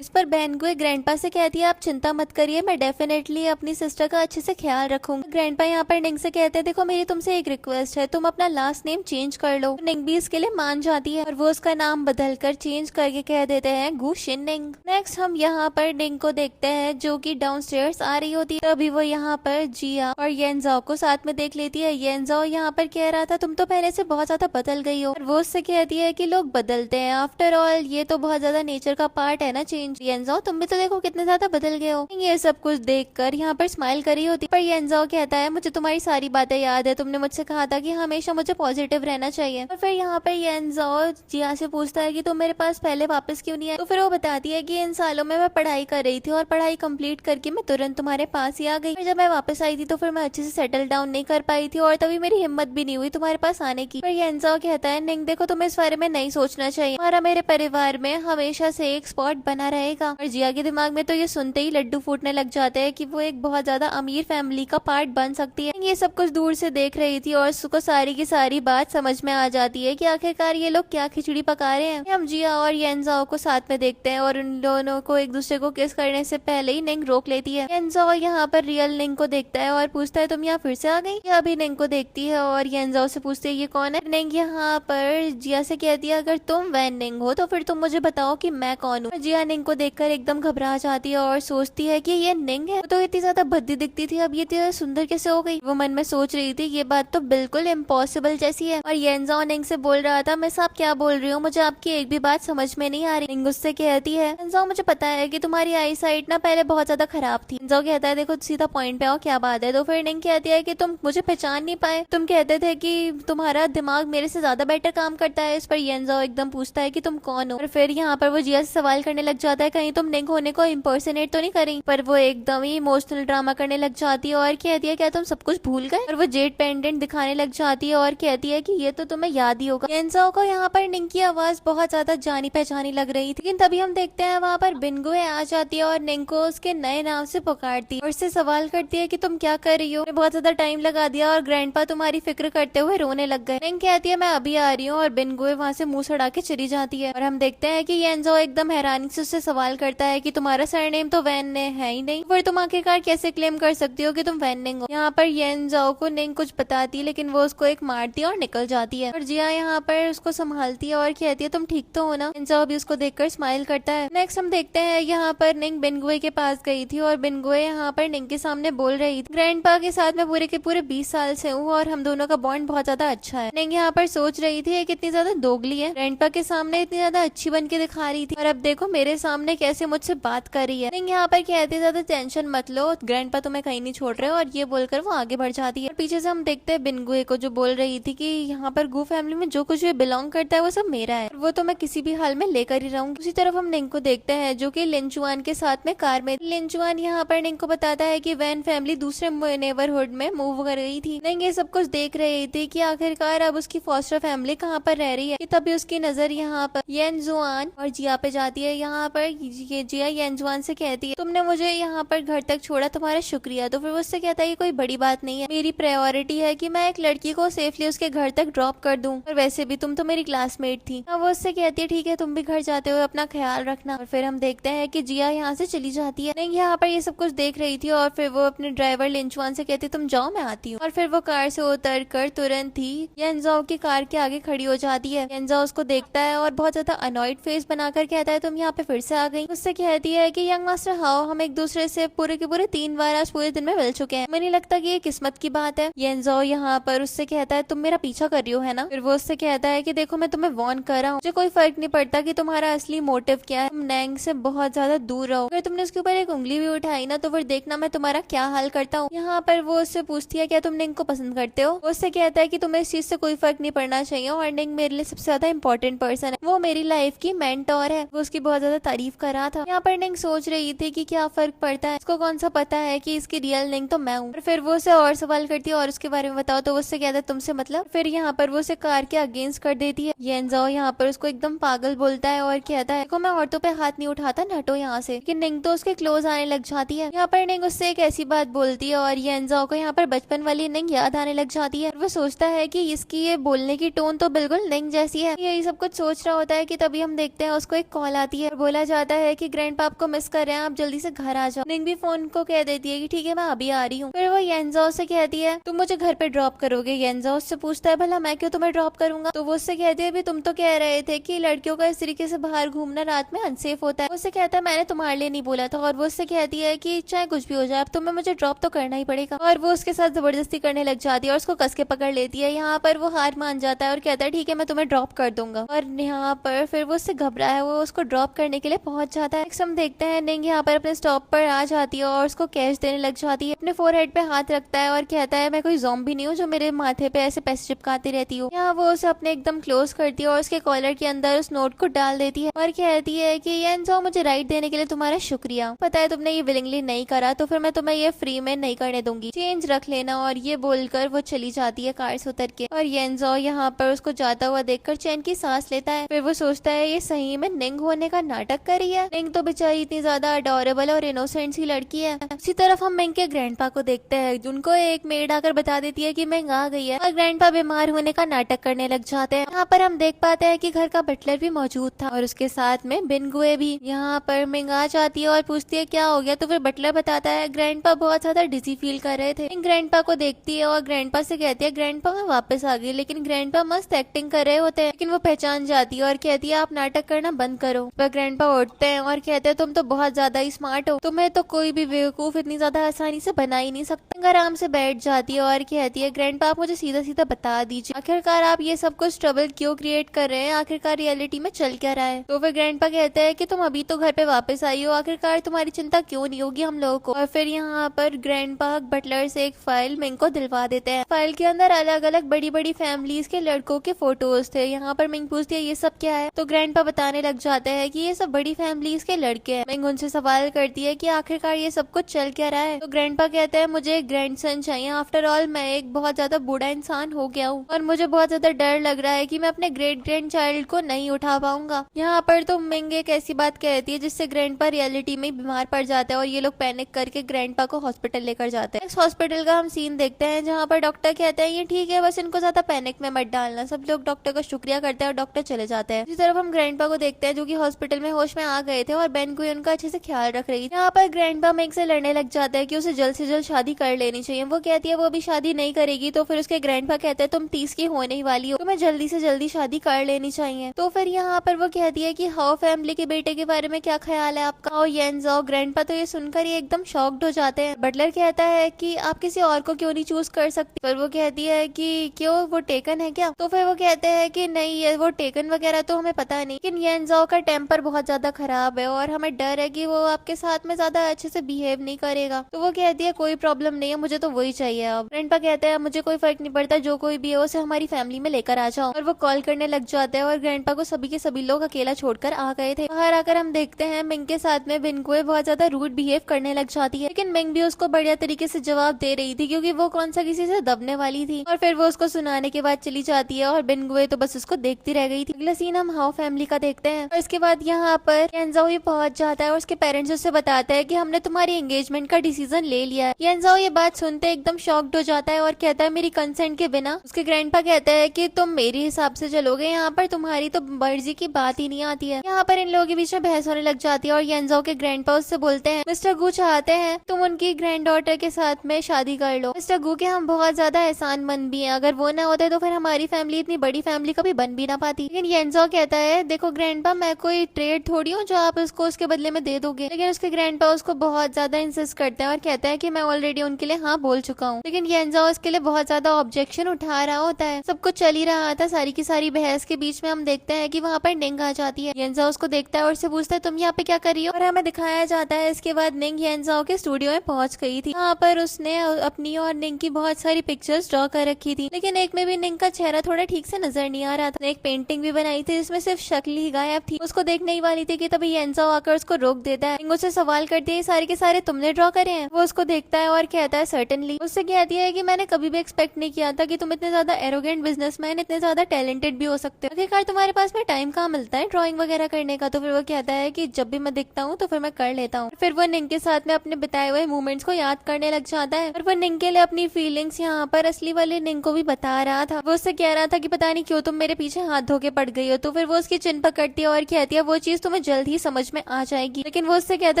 इस पर बहन को ग्रैंडपा से कहती है आप चिंता मत करिए, मैं डेफिनेटली अपनी सिस्टर का अच्छे से ख्याल रखूंगा। ग्रैंडपा यहाँ पर निंग से कहते हैं देखो मेरी तुमसे एक रिक्वेस्ट है, तुम अपना लास्ट नेम चेंज कर लो। निंग भी इसके लिए मान जाती है और वो उसका नाम बदलकर चेंज करके कह देते हैं गु शिन निंग। नेक्स्ट हम यहाँ पर निंग को देखते हैं जो कि डाउनस्टेयर्स आ रही होती है। तभी वो यहाँ पर जिया और येनजाओ को साथ में देख लेती है। येनजाओ यहाँ पर कह रहा था तुम तो पहले से बहुत ज्यादा बदल गई हो। वो उससे कहती है कि लोग बदलते हैं, आफ्टर ऑल ये तो बहुत ज्यादा येंजाओ का पार्ट है ना चेंज। येनजाओ तुम भी तो देखो कितने ज्यादा बदल गए हो। ये सब कुछ देखकर यहाँ पर स्माइल करी होती, पर येनजाओ कहता है मुझे तुम्हारी सारी बातें याद है, तुमने मुझसे कहा था कि हमेशा मुझे पॉजिटिव रहना चाहिए। और फिर यहाँ पर येनजाओ जिया से पूछता है कि तुम मेरे पास पहले वापस क्यों नहीं आए। तो फिर वो बताती है कि इन सालों में मैं पढ़ाई कर रही थी और पढ़ाई कंप्लीट करके मैं तुरंत तुम्हारे पास ही आ गई। जब मैं वापस आई थी तो फिर मैं अच्छे से सेटल डाउन नहीं कर पाई थी और तभी मेरी हिम्मत भी नहीं हुई तुम्हारे पास आने की। पर येनजाओ कहता है निंग देखो तुम्हें इस बारे में नहीं सोचना चाहिए, हमारा मेरे परिवार में हमेशा से एक स्पॉट बना रहेगा। और जिया के दिमाग में तो ये सुनते ही लड्डू फूटने लग जाते हैं कि वो एक बहुत ज्यादा अमीर फैमिली का पार्ट बन सकती है। ये सब कुछ दूर से देख रही थी और उसको सारी की सारी बात समझ में आ जाती है कि आखिरकार ये लोग क्या खिचड़ी पका रहे हैं। हम जिया और येनजाओ को साथ में देखते हैं और उन दोनों को एक दूसरे को किस करने से पहले ही निंग रोक लेती है। येनजाओ यहाँ पर रियल निंग को देखता है और पूछता है तुम यहाँ फिर से आ गई। यह अभी निंग को देखती है और येनजाओ से पूछती है ये कौन है। निंग यहाँ पर जिया से कहती है अगर तुम वैन निंग हो तो फिर तुम मुझे बताओ कि मैं कौन हूँ। जिया निंग को देखकर एकदम घबरा जाती है और सोचती है कि ये निंग है, तो इतनी ज्यादा भद्दी दिखती थी अब ये इतनी सुंदर कैसे हो गई। वो मन में सोच रही थी ये बात तो बिल्कुल इम्पॉसिबल जैसी है। और येनजाओ निंग से बोल रहा था मैं साहब क्या बोल रही हूँ, मुझे आपकी एक भी बात समझ में नहीं आ रही। निंग उससे कहती है येनजाओ मुझे पता है कि तुम्हारी आई साइट ना पहले बहुत ज्यादा खराब थी। येनजाओ कहता है देखो सीधा पॉइंट पे आओ क्या बात है। तो फिर निंग कहती है कि तुम मुझे पहचान नहीं पाए, तुम कहते थे कि तुम्हारा दिमाग मेरे से ज्यादा बेटर काम करता है। इस पर येनजाओ एकदम पूछता है कि तुम कौन हो। और फिर यहाँ पर वो जिया से सवाल करने लग जाता है कहीं तुम निंग होने को इम्पर्सनेट तो नहीं करी। पर वो एकदम ही इमोशनल ड्रामा करने लग जाती है और कहती है क्या तुम सब कुछ भूल गए। और वो जेड पेंडेंट दिखाने लग जाती है और कहती है कि ये तो तुम्हें याद ही होगा। येनजाओ को यहाँ पर निंग की आवाज बहुत ज्यादा जानी पहचानी लग रही थी। लेकिन तभी हम देखते हैं वहाँ पर बिनगुए आ जाती है और निंग को उसके नए नाम से पुकारती है और उससे सवाल करती है कि तुम क्या कर रही हो, बहुत ज्यादा टाइम लगा दिया और ग्रैंडपा तुम्हारी फिक्र करते हुए रोने लग गए। निंग कहती है मैं अभी आ रही हूँ और बिनगुए वहाँ से मुंह सड़ा के चली जाती है। और हम देखते हैं कि येनजाओ एकदम हैरानी से उससे सवाल करता है कि तुम्हारा सरनेम तो वैन ने है ही नहीं, फिर तुम आखिरकार कैसे क्लेम कर सकती हो कि तुम वैन निंग हो। यहाँ पर येनजाओ को निंग कुछ बताती है लेकिन वो उसको एक मारती है और निकल जाती है। और जिया यहाँ पर उसको संभालती है और कहती है तुम ठीक तो हो ना। येनजाओ भी उसको देखकर स्माइल करता है। नेक्स्ट हम देखते हैं यहाँ पर निंग बिनगुए के पास गई थी और बिनगुए यहाँ पर निंग के सामने बोल रही थी ग्रैंडपा के साथ मैं पूरे के पूरे 20 साल से हूँ और हम दोनों का बॉन्ड बहुत ज्यादा अच्छा है। निंग यहाँ पर सोच रही थी कितनी ज्यादा दोगली है, ग्रैंडपा के सामने इतनी ज्यादा अच्छी बन के दिखा रही थी और अब देखो मेरे सामने कैसे मुझसे बात कर रही है। निंग यहाँ पर कहती ज्यादा टेंशन मत लो, ग्रैंडपा तुम्हें कहीं नहीं छोड़ रहे हो। और ये बोलकर वो आगे बढ़ जाती है। और पीछे से हम देखते हैं बिनगुए को जो बोल रही थी कि यहाँ पर गु फैमिली में जो कुछ भी बिलोंग करता है वो सब मेरा है, वो तो मैं किसी भी हाल में लेकर ही रहूंगी। उसी तरफ हम निंग को देखते हैं जो कि लिंचुआन के साथ में कार में। लिंचुआन यहाँ पर निंग को बताता है कि वैन फैमिली दूसरे नेबरहुड में मूव कर गई थी। निंग ये सब कुछ देख रही थी कि आखिरकार अब उसकी फॉस्टर फैमिली कहाँ पर रह रही है। तभी उसकी नजर यहाँ पर येनजुआन और जिया पे जाती है। यहाँ पर ये जिया येंजुआन से कहती है तुमने मुझे यहाँ पर घर तक छोड़ा, तुम्हारा शुक्रिया। तो फिर वो उससे कहता है ये कोई बड़ी बात नहीं है, मेरी प्रायोरिटी है कि मैं एक लड़की को सेफली उसके घर तक ड्रॉप कर दूं, और वैसे भी तुम तो मेरी क्लासमेट थी। वो उससे कहती है ठीक है, तुम भी घर जाते हो अपना ख्याल रखना। और फिर हम देखते हैं कि जिया यहाँ से चली जाती है। नहीं, यहाँ पर ये सब कुछ देख रही थी और फिर वो अपने ड्राइवर लिंचुआन से कहती तुम जाओ, मैं आती हूँ। और फिर वो कार से उतर कर तुरंत ही येंजाओ की कार के आगे खड़ी हो जाती है। येंजाओ उसको देखता है और बहुत ज्यादा अनॉयड फेस बनाकर कहता है तुम यहाँ पे फिर से आ गई। उससे कहती है कि यंग मास्टर हाओ, हम एक दूसरे से पूरे के पूरे 3 बार आज पूरे दिन में मिल चुके हैं, मुझे नहीं लगता कि ये किस्मत की बात है। येंजाओ यहाँ पर उससे कहता है तुम मेरा पीछा कर रही हो है ना। फिर वो उससे कहता है कि देखो मैं तुम्हें वार्न कर रहा हूँ, मुझे कोई फर्क नहीं पड़ता कि तुम्हारा असली मोटिव क्या है, तुम नैंग से बहुत ज्यादा दूर रहो। अगर तुमने उसके ऊपर एक उंगली भी उठाई ना तो फिर देखना मैं तुम्हारा क्या हाल करता हूँ। यहाँ पर वो उससे पूछती है क्या तुम निंग को पसंद करते हो। वो उससे कहता है कि तुम्हें इस चीज से कोई फर्क नहीं पड़ना चाहिए और निंग मेरे लिए सबसे ज्यादा इंपॉर्टेंट पर्सन है, वो मेरी लाइफ की मेंटोर है। वो उसकी बहुत ज्यादा तारीफ कर रहा था। यहाँ पर निंग सोच रही थी कि क्या फर्क पड़ता है, इसको कौन सा पता है कि इसकी रियल निंग तो मैं हूँ। फिर वो उसे और सवाल करती है और उसके बारे में बताओ। तो वो उससे कहता है तुमसे मतलब। फिर यहाँ पर वो उसे कार के अगेंस्ट कर देती है। येंजाओ यहाँ पर उसको एकदम पागल बोलता है और कहता है देखो मैं औरतों पे हाथ नहीं उठाता, हटो यहाँ से। लेकिन निंग तो उसके क्लोज आने लग जाती है। यहाँ पर निंग उससे एक ऐसी बात बोलती है और येंजाओ को यहाँ पर बचपन वाली निंग याद आने लग जाती है। वो सोचता है कि इसकी ये बोलने की टोन तो बिल्कुल निंग जैसी है। यही सब कुछ सोच रहा होता है कि तभी हम देखते हैं उसको एक कॉल आती है और बोला जाता है कि ग्रैंडपा आपको मिस कर रहे हैं, आप जल्दी से घर आ जाओ। निंग भी फोन को कह देती है कि ठीक है मैं अभी आ रही हूँ। फिर वो येंजाओ से कहती है तुम मुझे घर पे ड्रॉप करोगे। येंजाओ उससे पूछता है भला मैं क्यों तुम्हें ड्रॉप करूंगा। तो वो उससे कहती है तुम तो कह रहे थे कि लड़कियों का इस तरीके से बाहर घूमना रात में अनसेफ होता है। उससे कहता है मैंने तुम्हारे लिए नहीं बोला था। और वो उससे कहती है कि चाहे कुछ भी हो जाए अब तुम्हें मुझे ड्रॉप तो करना ही पड़ेगा। और वो उसके साथ जबरदस्ती करने लग जाती है और उसको कस के पकड़ लेती है। यहाँ पर वो हार मान जाता है और कहता है ठीक है मैं तुम्हें ड्रॉप कर दूंगा। और यहाँ पर फिर वो उससे घबरा है, वो उसको ड्रॉप करने के लिए पहुंच जाता है। हम देखते हैं निंग यहाँ पर अपने स्टॉप पर आ जाती है और उसको कैश देने लग जाती है। अपने फोरहेड पे हाथ रखता है और कहता है मैं कोई ज़ॉम्बी नहीं हूँ जो मेरे माथे पे ऐसे पैसे चिपकाती रहती हूँ। यहाँ वो उसे अपने एकदम क्लोज करती है और उसके कॉलर के अंदर उस नोट को डाल देती है और कहती है कि येंजाओ मुझे राइट देने के लिए तुम्हारा शुक्रिया, पता है तुमने ये विलिंगली नहीं करा तो फिर मैं तुम्हें ये फ्री में नहीं करने दूंगी, चेंज रख लेना। और ये बोलकर वो चली जाती है कार से उतर के। और येंजाओ यहाँ पर उसको जाता हुआ देखकर चैन की सांस लेता है। फिर वो सोचता है ये सही में निंग होने का नाटक कर रही है। निंग तो बेचारी इतनी ज्यादा अडोरेबल और इनोसेंट सी लड़की है। इसी तरफ हम मिंग के ग्रैंडपा को देखते हैं, उनको एक मेड आकर बता देती है कि मिंग आ गई है और ग्रैंडपा बीमार होने का नाटक करने लग जाते हैं। यहाँ पर हम देख पाते हैं कि घर का बटलर भी मौजूद था और उसके साथ में बिनगुए भी। यहाँ पर मिंग आ जाती है और पूछती है क्या हो गया। तो फिर बटलर बताता है ग्रैंडपा बहुत ज्यादा डिजी फील कर रहे थे। ग्रैंडपा को देखती है और ग्रैंडपा से कहती है ग्रैंडपा मैं वापस आ गई। लेकिन ग्रैंडपा मस्त एक्टिंग कर रहे होते हैं, लेकिन वो पहचान जाती है और कहती है आप नाटक करना बंद करो। पर ग्रैंडपा उठते हैं और कहते हैं तुम तो बहुत ज्यादा ही स्मार्ट हो, तुम्हें तो कोई भी बेवकूफ इतनी ज्यादा आसानी से बना ही नहीं सकता। आराम से बैठ जाती है और कहती है ग्रैंडपा आप मुझे सीधा सीधा बता दीजिए आखिरकार आप ये सब कुछ ट्रबल क्यों क्रिएट कर रहे हैं, आखिरकार रियलिटी में चल क्या रहा है। तो फिर ग्रैंडपा कहते हैं कि तुम अभी तो घर पे वापस आई हो, आखिरकार तुम्हारी चिंता क्यों नहीं होगी हम लोगों को। और फिर यहाँ पर ग्रैंडपा बटलर से एक फाइल मिंग को दिलवा देते हैं। फाइल के अंदर अलग अलग बड़ी बड़ी फैमिलीज के लड़कों के फोटोज थे। यहाँ पर मिंग पूछती है ये सब क्या है। तो ग्रैंडपा बताने लग जाते हैं कि ये सब बड़ी फैमिलीज के लड़के हैं। मिंग उनसे सवाल करती है कि आखिरकार ये सब कुछ चल क्या रहा है। तो ग्रैंडपा कहते हैं मुझे एक ग्रैंडसन चाहिए, आफ्टर ऑल मैं एक बहुत ज्यादा बूढ़ा इंसान हो गया हूँ और मुझे बहुत ज्यादा डर लग रहा है कि मैं अपने ग्रेट ग्रैंड चाइल्ड को नहीं उठा पाऊंगा। यहाँ पर तो मिंग एक ऐसी बात कहती है जिससे ग्रैंडपा रियलिटी में बीमार पड़ जाता है और ये लोग पैनिक करके ग्रैंडपा को हॉस्पिटल लेकर जाते हैं। इस हॉस्पिटल का हम सीन देखते हैं जहाँ पर डॉक्टर कहते हैं ये ठीक है बस इनको ज्यादा पैनिक में मत डालना। सब लोग डॉक्टर का शुक्रिया करते हैं और डॉक्टर चले जाते हैं। इसी तरफ हम ग्रैंडपा को देखते हैं जो कि हॉस्पिटल में होश में आ गए थे और बेन गुई उनका अच्छे से ख्याल रख रही थी। यहाँ पर ग्रैंडपा मिंग से लड़ने लग जाता है कि उसे जल्द से जल्द शादी कर लेनी चाहिए। वो कहती है वो अभी शादी नहीं करेगी। तो फिर उसके ग्रैंडपा कहते हैं तुम 30 की होने ही वाली हो, तुम्हें जल्दी से जल्दी शादी कर लेनी चाहिए। तो फिर यहाँ पर वो कहती है कि हाउ फैमिली के बेटे के बारे में क्या ख्याल है आपका। और येंजाओ ग्रैंडपा तो ये सुनकर ही एकदम शॉक्ड हो जाते हैं। बटलर कहता है कि आप किसी और को क्यों नहीं चूज कर सकती। पर वो कहती है कि क्यों वो टेकन है क्या। तो फिर वो कहते हैं कि नहीं ये वो टेकन वगैरह तो हमें पता नहीं, लेकिन येंजाओ का टेम्पर बहुत ज्यादा खराब है और हमें डर है कि वो आपके साथ में ज्यादा अच्छे से बिहेव नहीं करेगा। तो वो कहती है कोई प्रॉब्लम नहीं है, मुझे तो वही चाहिए। अब ग्रैंडपा कहता है मुझे कोई फर्क नहीं पड़ता, जो कोई भी है उसे हमारी फैमिली में लेकर आ जाओ। और वो कॉल करने लग जाते हैं और ग्रैंडपा को सभी के सभी लोग अकेला छोड़कर आ गए थे। बाहर आकर हम देखते हैं मिंग के साथ में बिनगुए बहुत ज्यादा रूड बिहेव करने लग जाती है, लेकिन मिंग भी उसको बढ़िया तरीके से जवाब दे रही थी क्योंकि वो कौन सा किसी से दबने वाली थी। और फिर वो उसको सुनाने के बाद चली जाती है और बिनगुए तो बस उसको देखती रह गई थी। अगला सीन हम हाउ फैमिली का देखते हैं और इसके बाद यहाँ पर येंजाओ भी पहुंच जाता है और उसके पेरेंट्स उससे बताता है कि हमने तुम्हारी एंगेजमेंट का डिसीजन ले लिया है। येंजाओ ये बात सुनते एकदम शॉक्ड हो जाता है और कहता है मेरी कंसेंट के बिना। उसके ग्रैंडपा कहता है कि तुम मेरे हिसाब से चलोगे, यहाँ पर तुम्हारी तो मर्जी की बात ही नहीं आती है। यहाँ पर इन लोगों के बीच में बहस होने लग जाती है और येंजाओ के ग्रैंडपा उससे बोलते हैं मिस्टर गू चाहते हैं तुम उनकी ग्रैंड डॉटर के साथ में शादी कर लो। मिस्टर गू के हम बहुत ज्यादा एहसानमंद भी हैं, अगर वो ना होते तो फिर हमारी फैमिली इतनी बड़ी फैमिली कभी बन भी ना पाती। लेकिन येंजाओ कहता है देखो ग्रैंडपा, मैं कोई ट्रेड थोड़ी हूँ जो आप उसको उसके बदले में दे दोगे। लेकिन उसके ग्रैंडपा उसको बहुत ज्यादा इंसिस्ट करते हैं और कहता है कि मैं ऑलरेडी उनके लिए हाँ बोल चुका हूँ। लेकिन येंजाओ इसके लिए बहुत ज्यादा ऑब्जेक्शन उठा रहा होता है। सब कुछ चल ही रहा था, सारी की सारी बहस के बीच में हम देखते हैं कि वहाँ पर निंग आ जाती है। येंजाओ उसको देखता है और उससे पूछता है तुम यहाँ पे क्या कर रही हो, और हमें दिखाया जाता है इसके बाद निंग येंजाओ के स्टूडियो में पहुंच गई थी। यहाँ पर उसने अपनी और निंग की बहुत सारी पिक्चर्स ड्रॉ कर रखी थी, लेकिन एक में भी निंग का चेहरा थोड़ा ठीक से नजर नहीं आ रहा था। एक पेंटिंग भी बनाई थी जिसमें सिर्फ शक्ल ही गायब थी। उसको देखने ही वाली थी कि तभी येंजाओ आकर उसको रोक देता है। निंग उससे सवाल करती है सारे के सारे तुमने ड्रॉ करे हैं। वो उसको देखता है और कहता है सर्टेनली। उससे कहती है कि मैंने कभी भी एक्सपेक्ट नहीं किया था कि तुम इतने ज्यादा एरोगेंट बिजनेसमैन, इतने ज्यादा टैलेंटेड भी हो सकते हो। आखिरकार तुम्हारे पास में टाइम कहाँ मिलता है ड्राइंग वगैरह करने का। तो फिर वो कहता है कि जब भी मैं दिखता हूँ तो फिर मैं कर लेता हूँ। फिर वो निंग के साथ में अपने बिताए हुए मोमेंट्स को याद करने लग जाता है और वो निंग के लिए अपनी फीलिंग्स यहाँ पर असली वाले निंग को भी बता रहा था। वो उससे कह रहा था कि पता नहीं क्यों तुम मेरे पीछे हाथ धो के पड़ गई हो। तो फिर वो उसकी चिन पकड़ती है और कहती है वो चीज तुम्हें जल्द ही समझ में आ जाएगी। लेकिन वो उससे कहता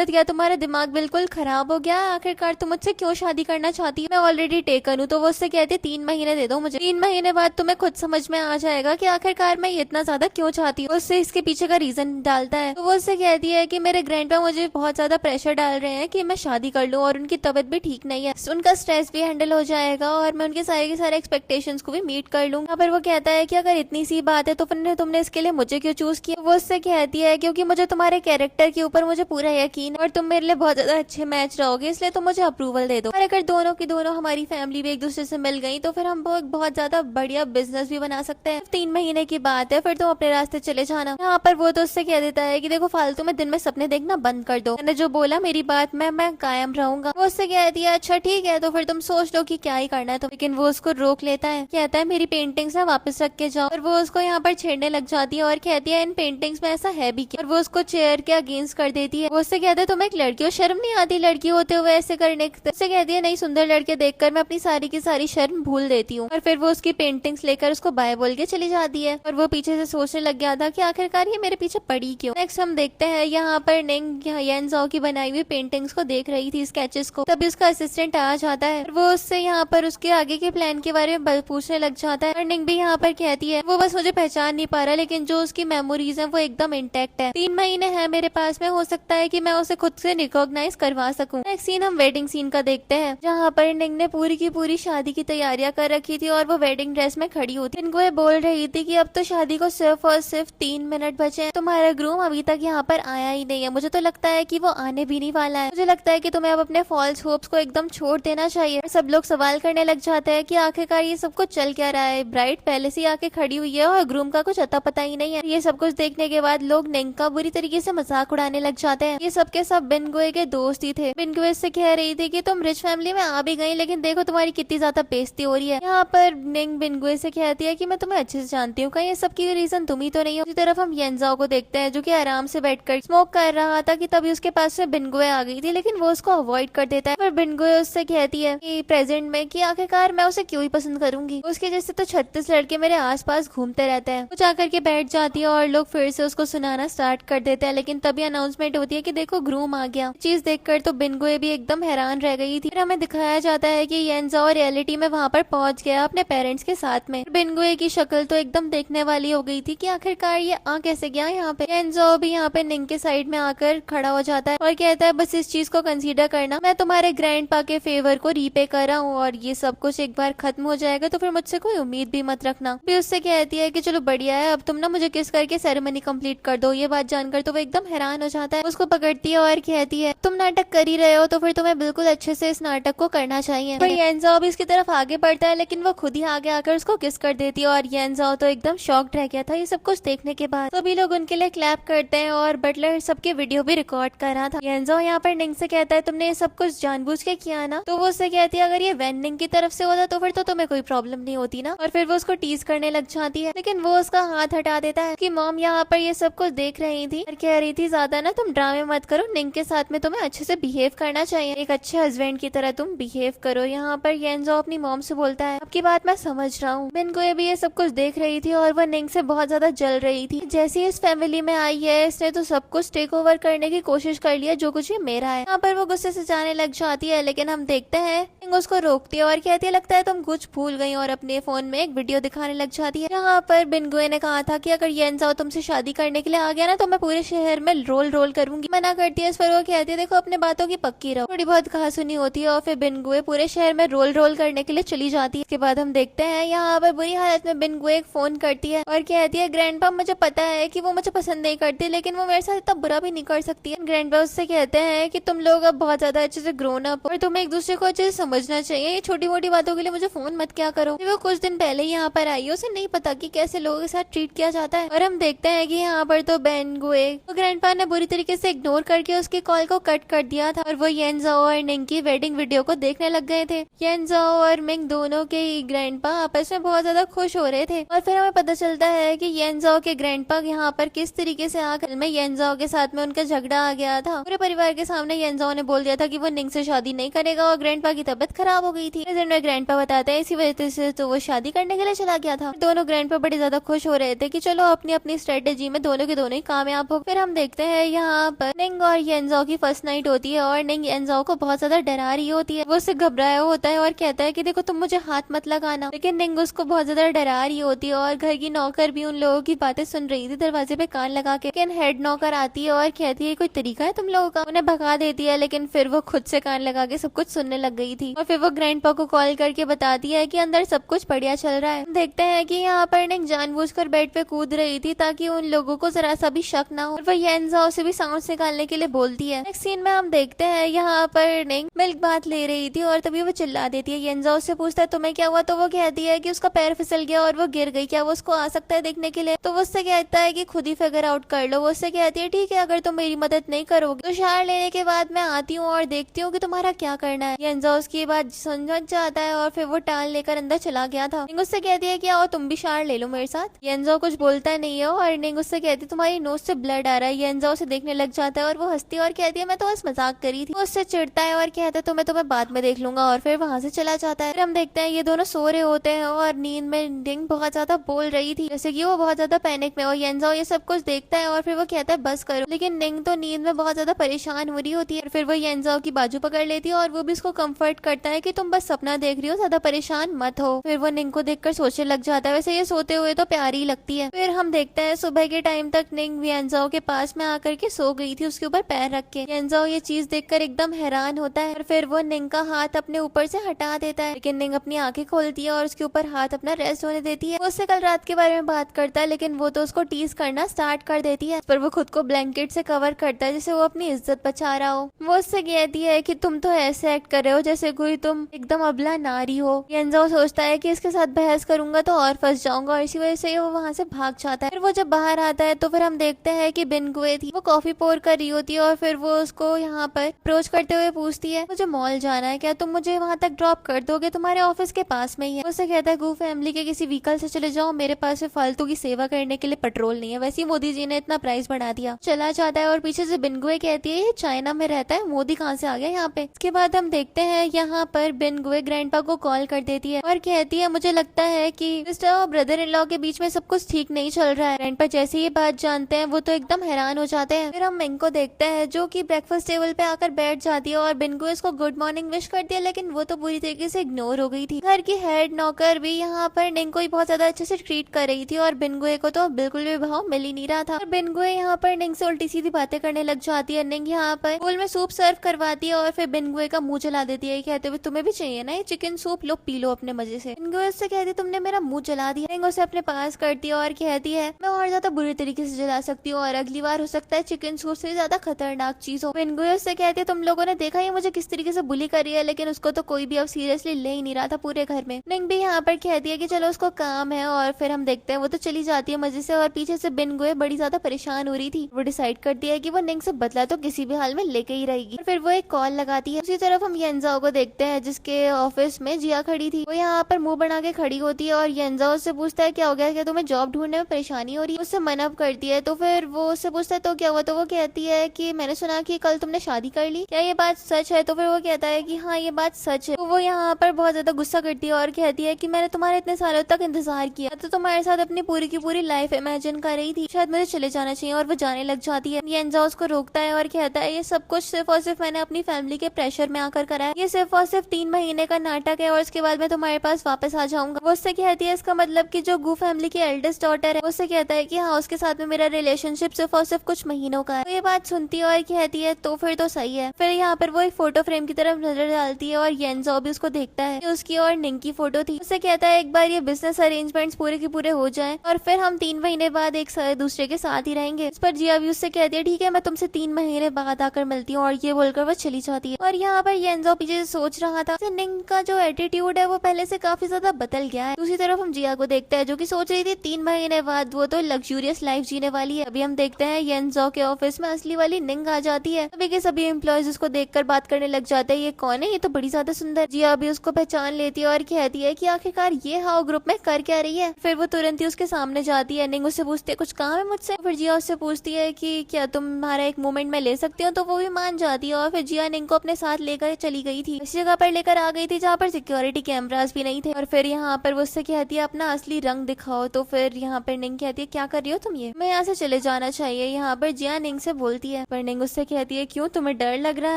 था क्या तुम्हारा दिमाग बिल्कुल खराब हो गया, आखिरकार तुम मुझसे क्यों शादी करना चाहती है, मैं ऑलरेडी टेकन हूँ। तो वो उससे कहती है 3 महीने दे दो मुझे, 3 महीने बाद तुम्हें खुद समझ में आ जाएगा कि आखिरकार मैं इतना ज्यादा क्यों चाहती हूँ। उससे इसके पीछे का रीजन डालता है। तो वो उससे कहती है कि मेरे ग्रैंडपा मुझे बहुत ज्यादा प्रेशर डाल रहे हैं कि मैं शादी कर लूं और उनकी तबीयत भी ठीक नहीं है, उनका स्ट्रेस भी हैंडल हो जाएगा और मैं उनके सारे के सारे एक्सपेक्टेशंस को भी मीट कर लूंगा। पर वो कहता है कि अगर इतनी सी बात है तो फिर तुमने इसके लिए मुझे क्यों चूज किया। वो उससे कहती है क्योंकि मुझे तुम्हारे कैरेक्टर के ऊपर मुझे पूरा यकीन है और तुम मेरे लिए बहुत ज्यादा अच्छे मैच रहोगे, इसलिए तुम मुझे अप्रूवल दे दो। और अगर दोनों की दोनों हमारी फैमिली भी एक दूसरे से मिल गई तो फिर हम बहुत ज्यादा बढ़िया बिजनेस भी बना सकते हैं। 3 महीने की बात है, फिर तुम अपने रास्ते चले जाना। यहाँ पर वो तो उससे कह देता है कि देखो फालतू में दिन में सपने देखना बंद कर दो, मैंने जो बोला मेरी बात में मैं कायम रहूंगा। वो उससे कह दिया अच्छा ठीक है तो फिर तुम सोच लो कि क्या ही करना है। तो लेकिन वो उसको रोक लेता है, कहता है मेरी पेंटिंग्स ना वापस रख के जाओ। और वो उसको यहाँ पर छेड़ने लग जाती है और कहती है इन पेंटिंग्स में ऐसा है भी क्या। और वो उसको चेयर के अगेंस्ट कर देती है। वो उससे कहता है तुम एक लड़की हो, शर्म नहीं आती लड़की होते हुए ऐसे करने। उससे कहती है नहीं, सुंदर लड़के देखकर मैं अपनी सारी की सारी शर्म भूल देती हूँ। और फिर वो उसकी पेंटिंग्स लेकर उसको बाय बोल के चली जाती है। और वो पीछे से सोचने लग गया था कि आखिरकार ये मेरे पीछे पड़ी क्यों। नेक्स्ट हम देखते हैं यहाँ पर निंग येंजाओ की बनाई हुई पेंटिंग्स को देख रही थी, स्केचेस को। तभी उसका असिस्टेंट आ जाता है। वो उससे यहाँ पर उसके आगे के प्लान के बारे में पूछने लग जाता है। और निंग भी यहाँ पर कहती है वो बस मुझे पहचान नहीं पा रहा, लेकिन जो उसकी मेमोरीज है वो एकदम इंटैक्ट है। 3 महीने है मेरे पास में, हो सकता है कि मैं उसे खुद से रिकॉग्नाइज करवा सकूं। नेक्स्ट सीन हम वेडिंग सीन का देखते हैं, जहाँ पर निंग ने पूरी की पूरी शादी की तैयारियां कर रखी थी और वो वेडिंग ड्रेस में खड़ी होती। इनको ये बोल रही थी कि अब तो शादी को सिर्फ और सिर्फ 3 मिनट बचे हैं, तुम्हारा ग्रूम अभी तक यहाँ पर आया ही नहीं है। मुझे तो लगता है कि वो आने भी नहीं वाला है। मुझे लगता है कि तुम्हें अब अपने फॉल्स होप्स को एकदम छोड़ देना चाहिए। सब लोग सवाल करने लग जाते हैं कि आखिरकार ये सब कुछ चल क्या रहा है। ब्राइड पहले से आके खड़ी हुई है और ग्रूम का कुछ अता पता ही नहीं है। ये सब कुछ देखने के बाद लोग निंग का बुरी तरीके से मजाक उड़ाने लग जाते हैं। ये सब के सब बिनगुए के दोस्त ही थे। बिनगुए से कह रही थी कि तुम रिच फैमिली में आ भी गई, लेकिन देखो तुम्हारी कितनी ज्यादा बेइज्जती हो रही है। यहाँ पर निंग बिनगुए से कहती है कि मैं तुम्हें अच्छे से जानती हूँ, कहीं ये सब की रीजन तुम ही तो नहीं हो। दूसरी तरफ हम येंजाओ को देखते हैं जो कि आराम से बैठकर स्मोक कर रहा था कि तभी उसके पास से बिनगुए आ गई थी, लेकिन वो उसको अवॉइड कर देता है। पर बिनगुए उससे कहती है कि प्रेजेंट में कि आखिरकार मैं उसे क्यों ही पसंद करूंगी, उसके जैसे तो 36 लड़के मेरे आसपास घूमते रहते हैं। वो जाकर के बैठ जाती है और लोग फिर से उसको सुनाना स्टार्ट कर देते हैं। लेकिन तभी अनाउंसमेंट होती है कि देखो ग्रूम आ गया। चीज देखकर तो बिनगुए भी एकदम हैरान रह गई थी। फिर हमें दिखाया जाता है कि येंजाओ रियलिटी में वहाँ पर पहुंच गया अपने पेरेंट्स के साथ में। बिनगुए की शक्ल तो एकदम देखने वाली हो गई थी कि आखिरकार ये आ कैसे गया यहाँ पे। येंजाओ भी यहाँ पे निंग के साइड में आकर खड़ा हो जाता है और कहता है बस इस चीज को कंसीडर करना, मैं तुम्हारे ग्रैंडपा के फेवर को रीपे कर रहा हूँ और ये सब कुछ एक बार खत्म हो जाएगा तो फिर मुझसे कोई उम्मीद भी मत रखना। भी उससे कहती है कि चलो बढ़िया है, अब तुम ना मुझे किस करके सेरेमनी कंप्लीट कर दो। ये बात जानकर तो वो एकदम हैरान हो जाता है। उसको पकड़ती है और कहती है तुम नाटक कर ही रहे हो तो फिर तुम्हें बिल्कुल अच्छे से इस नाटक को करना चाहिए। पर येंजाओ भी इसकी तरफ आगे बढ़ता है, लेकिन वो खुद ही आगे आकर उसको किस कर देती है और येंजाओ तो एकदम शॉक्ड रह गया था ये सब कुछ देखने के बाद। सभी लोग उनके लिए क्लैप करते हैं और बटलर सबके वीडियो भी रिकॉर्ड कर रहा था। येंजाओ यहाँ पर निंग से कहता है तुमने ये सब कुछ जानबूझ के किया ना। तो वो उससे कहती है अगर ये वैन निंग की तरफ से होता तो फिर तो तुम्हें कोई प्रॉब्लम नहीं होती ना। और फिर वो उसको टीज करने लग जाती है, लेकिन वो उसका हाथ हटा देता है कि मॉम यहाँ पर ये सब कुछ देख रही रही थी और कह रही थी ज्यादा ना तुम ड्रामे मत करो, निंग के साथ में तुम्हें अच्छे से बिहेव करना चाहिए, एक अच्छे हस्बैंड की तरह तुम बिहेव करो। यहाँ पर येंजो अपनी मॉम से बोलता है आपकी बात मैं समझ रहा हूँ। बिनगुए भी ये सब कुछ देख रही थी और वह निंग से बहुत ज्यादा जल रही थी। जैसे इस फैमिली में आई है इसने तो सब कुछ टेक ओवर करने की कोशिश कर लिया, जो कुछ भी मेरा है। यहाँ पर वो गुस्से से जाने लग जाती है, लेकिन हम देखते हैं निंग उसको रोकती है और कहती है लगता है तुम कुछ भूल गई, और अपने फोन में एक वीडियो दिखाने लग जाती है। यहाँ पर बिनगुए ने कहा था कि अगर येंजाओ तुमसे शादी करने के लिए आ गया ना तो मैं पूरे शहर में रोल रोल करूंगी। मना करती है, इस पर वो कहती है देखो अपने बातों की पक्की रहो। थोड़ी बहुत कहा सुनी होती है और फिर बिनगुए पूरे शहर में रोल रोल करने के लिए चली जाती है। इसके बाद हम देखते हैं यहाँ पर बुरी हालत में बिनगुए एक फोन करती है और कहती है ग्रैंडपा मुझे पता है कि वो मुझे पसंद नहीं करती, लेकिन वो मेरे साथ इतना बुरा भी नहीं कर सकती है। ग्रैंडपा उससे कहते हैं कि तुम लोग अब बहुत ज्यादा अच्छे से ग्रोन अप और तुम्हें एक दूसरे को अच्छे से समझना चाहिए, ये छोटी मोटी बातों के लिए मुझे फोन मत क्या करो। वो कुछ दिन पहले यहाँ पर आई है, उसे नहीं पता कि कैसे लोगों के साथ ट्रीट किया जाता है। और हम देखते हैं कि यहाँ पर तो बिनगुए तो ग्रैंडपा ने बुरी तरीके से इग्नोर करके उसकी कॉल को कट कर दिया था और वो येंजाओ और निंग की वेडिंग वीडियो को देखने लग गए थे। येंजाओ और मिंग दोनों के ग्रैंडपा आपस में बहुत ज्यादा खुश हो रहे थे और फिर हमें पता चलता है कि येंजाओ के ग्रैंडपा यहाँ पर किस तरीके से आकर में येंजाओ के साथ में उनका झगड़ा आ गया था। पूरे परिवार के सामने येंजाओ ने बोल दिया था कि वो निंग से शादी नहीं करेगा और ग्रैंडपा की तबीयत खराब हो गई थी। ग्रैंडपा बताते हैं इसी वजह से तो वो शादी करने के लिए चला गया था। दोनों ग्रैंडपा बड़े ज्यादा खुश हो रहे थे कि चलो अपनी अपनी स्ट्रेटेजी में दोनों के दोनों ही कामयाब हो। फिर हम देखते हैं यहाँ पर निंग और येंजाओ की फर्स्ट नाइट होती है और निंग येंजाओ को बहुत ज्यादा डरा रही होती है। वो उससे घबराया होता है और कहता है कि देखो तुम मुझे हाथ मत लगाना, लेकिन निंग उसको बहुत ज्यादा डरा रही होती है और घर की नौकर भी उन लोगों की बातें सुन रही थी दरवाजे पे कान लगा के। लेकिन हेड नौकर आती है और कहती है कोई तरीका है तुम लोगों का, उन्हें भगा देती है, लेकिन फिर वो खुद से कान लगा के सब कुछ सुनने लग गई थी। और फिर वो ग्रैंडपा को कॉल करके बताती है कि अंदर सब कुछ बढ़िया चल रहा है। देखते हैं कि यहाँ पर निंग जानबूझकर बेड पे कूद रही थी ताकि उन लोगों को जरा सा भी शक ना हो, और वो येंजाओ से भी साउंड निकालने के लिए बोलती है। नेक्स्ट सीन में हम देखते हैं यहाँ पर निंग मिल्क बात ले रही थी और तभी वो चिल्ला देती है। येंजाओ से पूछता है तुम्हें क्या हुआ, तो वो कहती है कि उसका पैर फिसल गया और वो गिर गई, क्या वो उसको आ सकता है देखने के लिए। तो वो उससे कहता है कि खुद ही फिगर आउट कर लो। वो उससे कहती है ठीक है अगर तुम मेरी मदद नहीं करोगे तो शार लेने के बाद मैं आती हूँ और देखती हूँ कि तुम्हारा क्या करना है। येंजाओ उसकी बात समझ जाता है और फिर वो टाल लेकर अंदर चला गया था। निंग उससे कहती है कि आओ तुम भी शार ले लो मेरे साथ। येंजाओ कुछ बोलता नहीं है और निंग उससे कहती है तुम्हारी नोज से ब्लड आ रहा है। येंजाओ उसे देखने लग जाता है और वो हंसती है और कहती है मैं तो बस मजाक करी थी। वो उससे चिढ़ता है और कहता है तो मैं तुम्हें बाद में देख लूंगा और फिर वहां से चला जाता है। फिर हम देखते हैं ये दोनों सो रहे होते हैं और नींद में निंग बहुत ज्यादा बोल रही थी जैसे कि वो बहुत ज्यादा पैनिक में। और येंजाओ ये सब कुछ देखता है और फिर वो कहता है बस करो, लेकिन निंग तो नींद में बहुत ज्यादा परेशान हो रही होती है। फिर वो येंजाओ की बाजू पकड़ लेती है और वो भी उसको कंफर्ट करता है कि तुम बस सपना देख रही हो, ज्यादा परेशान मत हो। फिर वो निंग को देखकर सोचने लग जाता है, वैसे ये सोते हुए तो प्यारी लगती है। फिर हम देखते हैं सुबह के टाइम तक निंग येंजाओ के पास में आकर के सो गई थी उसके ऊपर पैर रख के। येंजाओ ये चीज देखकर एकदम हैरान होता है और फिर वो निंग का हाथ अपने ऊपर से हटा देता है, लेकिन निंग अपनी आंखें खोलती है और उसके ऊपर हाथ अपना रेस्ट होने देती है। वो उससे कल रात के बारे में बात करता है, लेकिन वो तो उसको टीज करना स्टार्ट कर देती है। पर वो खुद को ब्लैंकेट से कवर करता है जैसे वो अपनी इज्जत बचा रहा हो। वो उससे कहती है कि तुम तो ऐसे एक्ट कर रहे हो जैसे कोई तुम एकदम अबला नारी हो। येंजाओ सोचता है कि इसके साथ बहस करूंगा तो और फंस जाऊंगा और इसी वजह से वो वहां से भाग जाता है। फिर वो जब बाहर आता है तो फिर हम देखते हैं कि बिनगुए थी, वो कॉफी पोर कर रही होती है और फिर वो उसको यहाँ पर अप्रोच करते हुए पूछती है मुझे मॉल जाना है, क्या तुम मुझे वहां तक ड्रॉप कर दोगे, तुम्हारे ऑफिस के पास में ही है। उससे कहता है गू फैमिली के किसी व्हीकल से चले जाओ, मेरे पास फालतू की सेवा करने के लिए पेट्रोल नहीं है, वैसे ही मोदी जी ने इतना प्राइस बढ़ा दिया। चला जाता है और पीछे से बिनगुए कहती है ये चाइना में रहता है, मोदी कहाँ से आ गया यहाँ पे। इसके बाद हम देखते हैं यहाँ पर बिनगुए ग्रैंडपा को कॉल कर देती है और कहती है मुझे लगता है कि सिस्टर और ब्रदर इन लॉ के बीच में सब कुछ ठीक नहीं चल रहा है। ग्रैंडपा जैसे ये बात जानते हैं वो तो एकदम हैरान हो जाते हैं। फिर हम मिंग को देखते हैं जो कि ब्रेकफास्ट टेबल पे आकर बैठ जाती है और बिनगुए इसको गुड मॉर्निंग विश करती है, लेकिन वो तो पूरी तरीके से इग्नोर हो गई थी। घर की हेड नौकर भी यहाँ पर निंग को बहुत ज्यादा अच्छे से ट्रीट कर रही थी और बिनगुए को तो बिल्कुल भी भाव मिल ही नहीं रहा था। और बिनगुए यहाँ पर निंग से उल्टी सीधी बातें करने लग जाती है। निंग यहाँ पर बोल में सूप सर्व करवाती है और फिर बिनगुए का मुंह जला देती है कहते हुए तुम्हें भी चाहिए ना ये चिकन सूप, लो पी लो अपने मजे से। बिनगुए उससे कहती है तुमने मेरा मुंह जला दिया। निंग उसे अपने पास करती है और कहती है मैं और ज्यादा बुरी तरीके से जला सकती हूँ और अगली बार हो सकता है चिकन सूप से ज्यादा खतरनाक चीज हो। बिनगुए उससे कहती है तुम लोगों ने देखा ही मुझे किस तरीके से बुली कर रही है, लेकिन उसको तो कोई भी अब सीरियसली ले ही नहीं रहा था पूरे घर में। निंग भी यहाँ पर कहती है कि चलो उसको काम है और फिर हम देखते हैं वो तो चली जाती है मजे से और पीछे से बिनगुए बड़ी ज्यादा परेशान हो रही थी। वो डिसाइड करती है कि वो निंग से बदला तो किसी भी हाल में लेके ही रहेगी। फिर वो एक कॉल लगाती है। उसी तरफ हम येंजाओ को देखते हैं जिसके ऑफिस में जिया खड़ी थी। वो यहाँ पर मुंह बना के खड़ी होती है और येंजाओ से पूछता है क्या हो गया, क्या तुम्हें जॉब ढूंढने में परेशानी हो रही है। उससे मना करती है तो फिर फिर वो उससे पूछता है तो क्या हुआ, तो वो कहती है कि मैंने सुना कि कल तुमने शादी कर ली, क्या ये बात सच है। तो फिर वो कहता है कि हाँ ये बात सच है। तो वो यहाँ पर बहुत ज्यादा गुस्सा करती है और कहती है कि मैंने तुम्हारे इतने सालों तक इंतजार किया, तो तुम्हारे साथ अपनी पूरी की पूरी लाइफ इमेजिन कर रही थी, शायद मुझे चले जाना चाहिए। और वो जाने लग जाती है। येंजो उसको रोकता है और कहता है ये सब कुछ सिर्फ और सिर्फ मैंने अपनी फैमिली के प्रेशर में आकर करा है, ये सिर्फ और सिर्फ 3 महीने का नाटक है और उसके बाद मैं तुम्हारे पास वापस आ जाऊंगा। वो उससे कहती है इसका मतलब कि जो गू फैमिली की एल्डेस्ट डॉटर है, उससे कहता है कि हाँ उसके साथ में मेरा रिलेशनशिप सिर्फ और सिर्फ कुछ महीनों का है। तो ये बात सुनती है और कहती है तो फिर तो सही है। फिर यहाँ पर वो एक फोटो फ्रेम की तरफ नजर डालती है और येंजो भी उसको देखता है कि उसकी और निंग की फोटो थी। उससे कहता है एक बार ये बिजनेस अरेंजमेंट्स पूरे के पूरे हो जाए और फिर हम 3 महीने बाद एक दूसरे के साथ ही रहेंगे। इस पर जिया भी उससे कहती है ठीक है मैं तुमसे 3 महीने बाद आकर मिलती हूँ, और ये बोलकर वो चली जाती है। और यहाँ पर येंजो पीछे से सोच रहा था निंग का जो एटीट्यूड है वो पहले से काफी ज्यादा बदल गया है। दूसरी तरफ हम जिया को देखते हैं जो कि सोच रही थी 3 महीने बाद वो तो लग्जूरियस लाइफ जीने वाली है। अभी हम देखते हैं येंजो के ऑफिस में असली वाली निंग आ जाती है। अभी के सभी एम्प्लॉयज उसको देखकर बात करने लग जाते हैं, ये कौन है, ये तो बड़ी ज्यादा सुंदर। जिया भी उसको पहचान लेती है और कहती है कि आखिरकार ये हाउ ग्रुप में कर क्या रही है। फिर वो तुरंत ही उसके सामने जाती है। निंग उससे पूछती है कुछ काम है मुझसे। फिर जिया उससे पूछती है कि क्या तुम्हारा एक मोमेंट में ले सकती हूँ, तो वो भी मान जाती है। और फिर जिया निंग को अपने साथ लेकर चली गई थी, इस जगह पर लेकर आ गई थी जहाँ पर सिक्योरिटी कैमरास भी नहीं थे। और फिर यहाँ पर वो उससे कहती है अपना असली रंग दिखाओ। तो फिर यहाँ पर निंग कहती है क्या कर रही हो तुम, ये मैं यहाँ से चले जाना चाहिए। यहाँ पर जिया निंग से बोलती है, पर निंग उससे कहती है क्यों, तुम्हें डर लग रहा